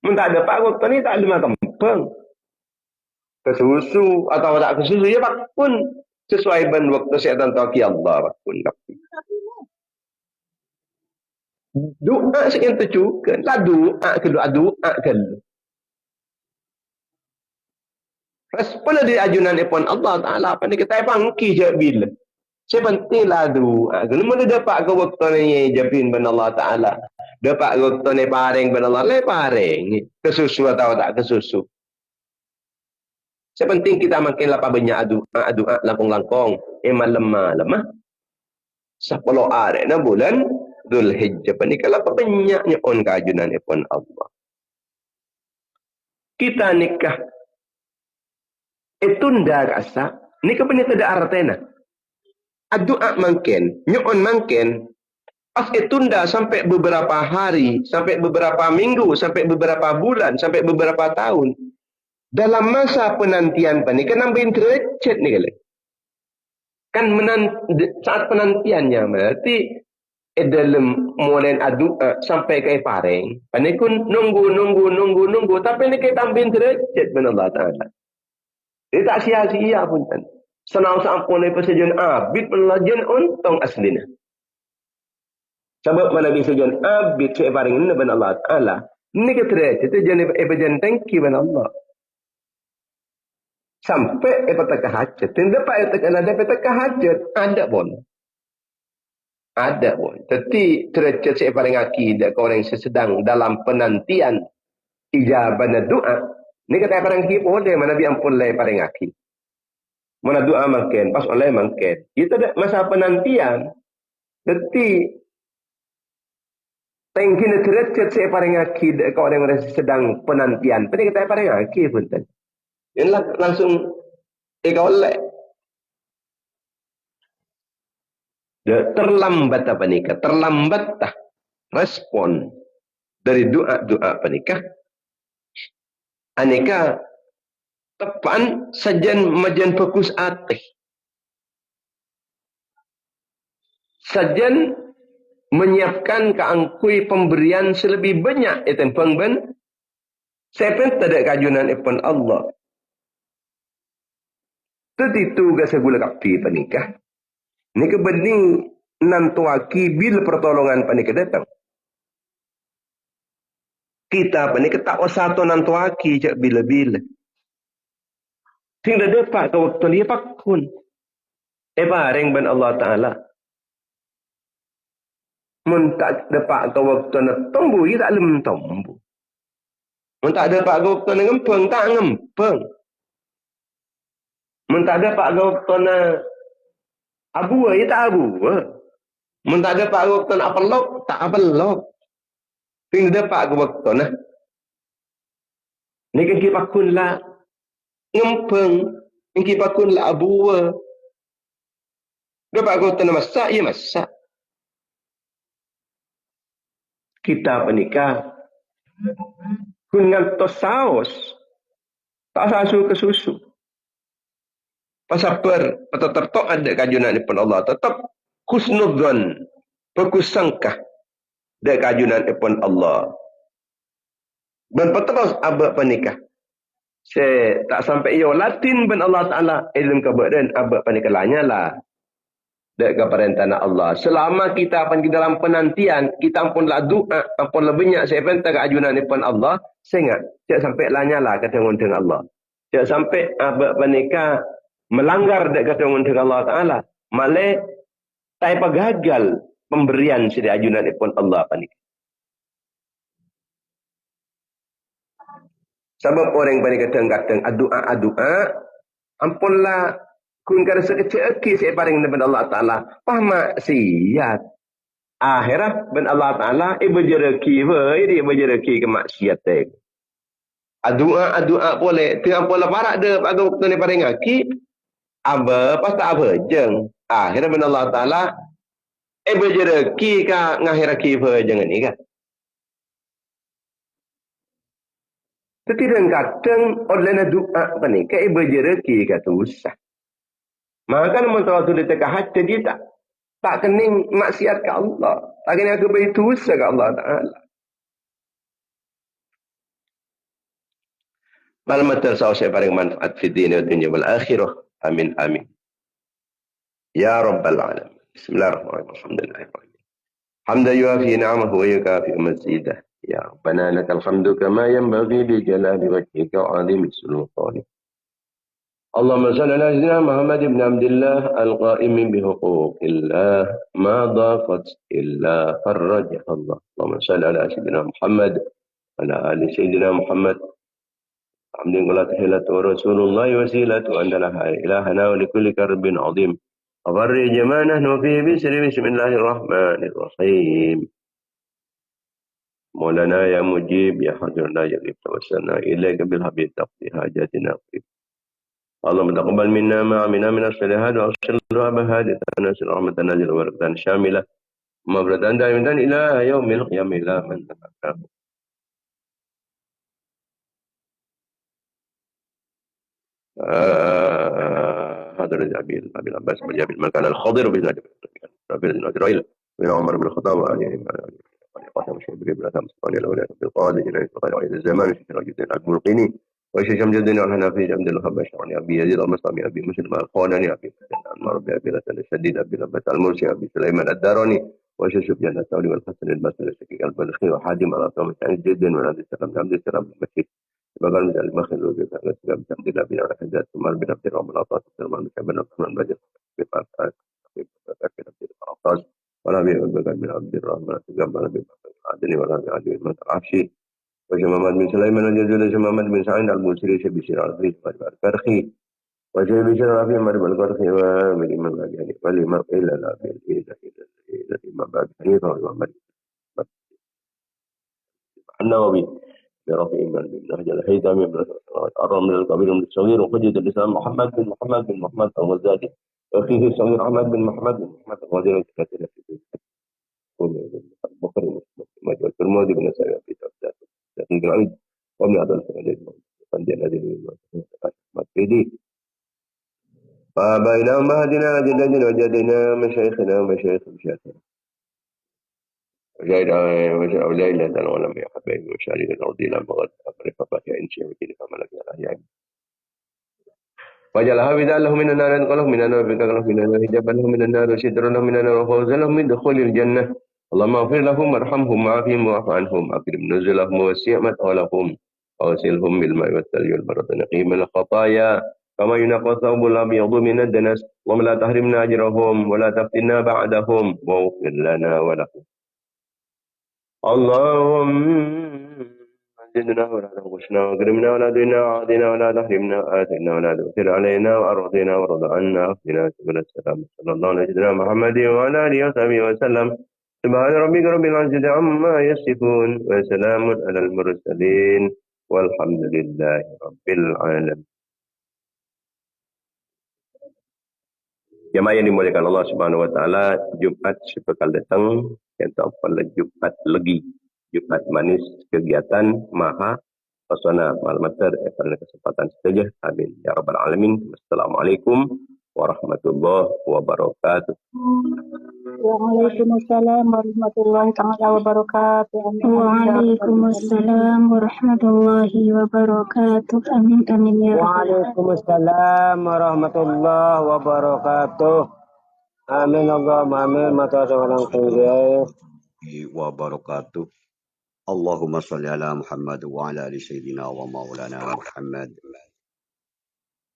Mun tak ada pak agak waktu ni tak ada kempeng. Kesusu atau tak kesusu ya pak pun sesuai ban waktu syaitan taqi Allah pak pun. Doa sekian juga. Lah doa ke. Respon dari ajunan ipon Allah Taala apa ni kita pangki je bila. Saya penting lah doa. Kalau mana dapat ke waktu ni jabin ban Allah Taala. Dapat waktu ni paring ban Allah le paring. Kesusu atau tak kesusu. Sepenting kita makin lapar banyak doa langkong-langkong. Lemah. 10 hari na bulan Dzulhijjah. Panikala pa banyaknya on kajunan ipon Allah. Kita nikah. Itunda kasa. Nikah pa nito da artena. Doa mangken. Nyon mangken. Pas itunda sampai beberapa hari. Sampai beberapa minggu. Sampai beberapa bulan. Sampai beberapa tahun. Dalam masa penantian pa ni, kan nambahin derajat ni kali. Kan saat penantiannya berarti dalam mulai sampai ke paring. Pani kun nunggu. Tapi ni kita tambahin derajat benar Allah Ta'ala. Dia tak sia-sia pun kan. Senang sampun lepas sejen abid pelajan untung aslinya. Sebab mana bisa sejen abid saya paring ini benar Allah Ta'ala. Ni ke derajat itu jenis thank you benar Allah. Sampai petaka hajat. Tidak dapat ada petaka hajat. Ada pun. Tapi derajat saya paling akidah ke orang yang sedang dalam penantian ijabah doa. Ini kata paling aki boleh. Mana biar pun lain paling aki. Mana doa makin. Pas oleh makin. Itu ada masa penantian. Tapi tengkin derajat saya paling akidah ke orang yang sedang penantian. Ini kata paling aki pun. Yang langsung oleh. Terlambat apa nikah? Terlambat respon dari doa penikah. Aneka tepan sajan majan fokus atih. Sajan menyiapkan keangkui pemberian selebih banyak itu pengben. Saya pun tidak kajunan ipon Allah. Tetitu gasa gula kapi panikah. Ini kebening nantuaki bila pertolongan panikah datang. Kita panikah tak satu nantuaki jak bila-bila. Sehingga dapat ke waktu dia pakun. Bareng ban Allah Ta'ala. Mun tak dapat ke waktu na tombu, dia tak lem tombu. Mun tak dapat ke waktu na ngempeng, tak ngempeng. Mun tak dapat ke waktu na abua, ia tak abua. Mun tak dapat waktu nak pelok, tak pelok. Ping dapat waktu nah. Ni kan kita pakun lah ngempeng, ni kita pakun lah abua. Dapat waktu nak masak, ya masak. Kita penikah kun ngantos saus. Tak sasu ke susu. Pasal tertok ada kajunan daripada Allah. Tetap kusnudzon. Berkusangkah ada kajunan daripada Allah. Dan terus abad penikah. Saya tak sampai ia Latin ben Allah Ta'ala ilmu kebadan abad penikah lah. Dekat perintah Allah. Selama kita akan di dalam penantian, kita ampun lah doa, ampun lah banyak saya perintah keajunan daripada Allah. Saya ingat, tidak sampai lah kata dengan Allah. Tidak sampai abad penikah melanggar dekat dengan Allah Ta'ala. Malah, tak gagal pemberian sedia ajunan daripada Allah penikah. Sebab orang yang kadang-kadang doa, ampunlah kun kada sekecil saya paring daripada Allah Ta'ala. Pah maksiat. Akhirat ben Allah Ta'ala berjereki dia berjereki ke maksiat. Doa boleh. Tengah pola parak dia pada waktu ni paring aki. Pas tak apa jeng. Akhirat ben Allah Ta'ala berjereki ke ngakhiraki jeng ni kan. Tetapi kadang orang doa apa ni, kayak berjereki kata usah. Maka namun tahu tu dia tekah hati dia tak kening maksiat ke Allah, tak kening aku beri dosa ke Allah Taala. Malamat tersawah saya paling manfaat fi dunia wal akhirah. Amin amin. Ya Rabbal Alamin. Bismillahirrahmanirrahim. Alhamdulillahirrahmanirrahim. Hamdan yuafi ni'amahu wa yukafi mazidah. Ya Rabbana lakal hamdu kama yanbaghi li jalali wajhika wa 'azimi sultanik. Allahumma salli ala sayyidina Muhammad ibn Abdullah al-qa'im bi huquqillah ma daqat illa farajah Allah. Allahumma salli ala sayyidina Muhammad ala ali sayyidina Muhammad. Alhamdulillah tahillatu Rasulullah wasilatu andalaha ilahana wa likulli karbin 'azim. Abarri jamanah nufi bismillahirrahmanirrahim. مولانا يا مجيب يا حاضرنا يا غيب توسلنا إليك بالحبيب تقضي حاجاتنا قريب اللهم تقبل منا ما عملنا من الصالحات وأغفر لنا بهذه تنزل رحمة نازل وبركة شاملة مبرة دائمة إلى يوم القيامة إلى من تبعه هذا أبي العباس بن جابر المكان الخضر بن إسرائيل بن عمر بن الخطاب قاتم الشيء بقبل أثام الصفاني الأولى في القاضي جنائي فقال عيد الزمان في سراج الدين الملقيني وشي شمس الدين الحنفي جمد الخباش عن أبي يزيد المصطفى أبي مسلم الخواناني أبي عمر بأبي الحسن الشديد أبي لبس المرسي أبي سليمان الداراني وشي سفيان الثوري والحسن البصري الشقيق البلخي وحاتم على صوم سعيد جدا ونادي السلام عبد السلام المسيح بقال مثل المخل وجب على السلام عبد الله بن الحجاج ثم بن عبد الرحمن العطاس سلمان بن عبد الرحمن بدر في قال ولا بن بن عبد الرحمن تجمع بن عدني ولا عدي من العفشي وشمامات بن سليمان الجزول شمامات بن سعيد الموسري بشير الرئيس الكرخي وشيء بشير رافي مرب الكرخي ومن إمام الجاني والإمام إلا لا إلى الإمام أبي حنيفة والإمام مالك النووي برفع إمام بن نهج الهيثمي بن الرمل الكبير من الصغير وحجة الإسلام محمد بن محمد الغزالي وأخيه الصغير أحمد بن محمد الغزالي الكثير البخاري ومسلم والترمذي بن سعيد في تفسير دقيق العيد وابن عبد الحليم وقد الذي المسجدي فبينما هدينا جدنا وجدنا مشايخنا ومشايخ مشايخنا وجيلة ولم يحبين وشارد الأرض لما غد أفرق فاتح إنشاء وكذلك ملكنا الأحياء وجعلها بداء لهم من النار انقلهم من النار فكك لهم من النار حجابا لهم من النار وسترا لهم من النار وفوزا لهم من دخول الجنة اللهم اغفر لهم وارحمهم وعافهم واعف عنهم اكرم نزلهم ووسع مدخلهم واغسلهم بالماء والثلج والبرد نقيهم من الخطايا كما ينقى الثوب الابيض من الدنس اللهم لا تحرمنا اجرهم ولا تفتنا بعدهم واغفر لنا ولهم اللهم زدنا ولا تنقصنا واكرمنا ولا تهنا وعافنا ولا تحرمنا آثرنا ولا تؤثر علينا وأرضنا وارض عنا واهدنا سبل السلام صلى الله على سيدنا محمد وعلى آله وصحبه وسلم سبحان ربك رب العزة عما يصفون وسلام على المرسلين والحمد لله رب العالمين. Jemaah yang dimuliakan Allah Subhanahu wa taala, Jumat sepekan datang yang pada Jumat Legi, Jumat manis kegiatan maha pesona malmater pada kesempatan saja. Amin ya rabbal alamin. Assalamualaikum warahmatullahi wabarakatuh. Waalaikumsalam warahmatullahi taala wabarakatuh. Waalaikumsalam warahmatullahi wabarakatuh. Amin amin ya rabbal alamin. Waalaikumsalam warahmatullahi wabarakatuh. Amin Allahumma amin. Mata seorang tinggi wabarakatuh. Allahumma salli ala Muhammad wa ala ali sayyidina wa maulana Muhammad.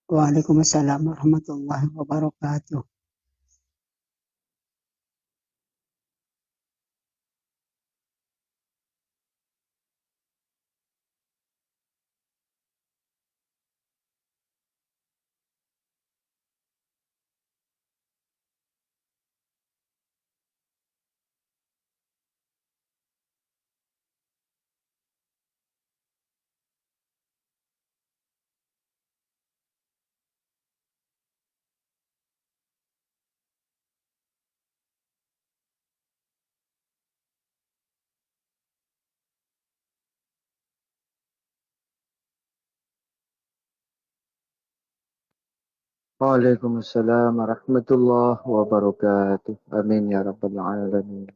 Waalaikumsalam warahmatullahi wabarakatuh. Waalaikumsalam warahmatullahi wabarakatuh. Amin ya rabbal alamin.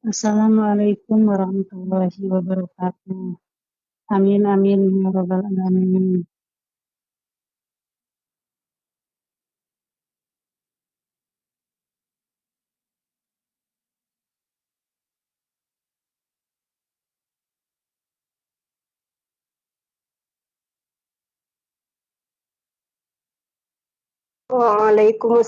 Assalamualaikum warahmatullahi wabarakatuh. Amin amin ya rabbal alamin. Waalaikumsalam.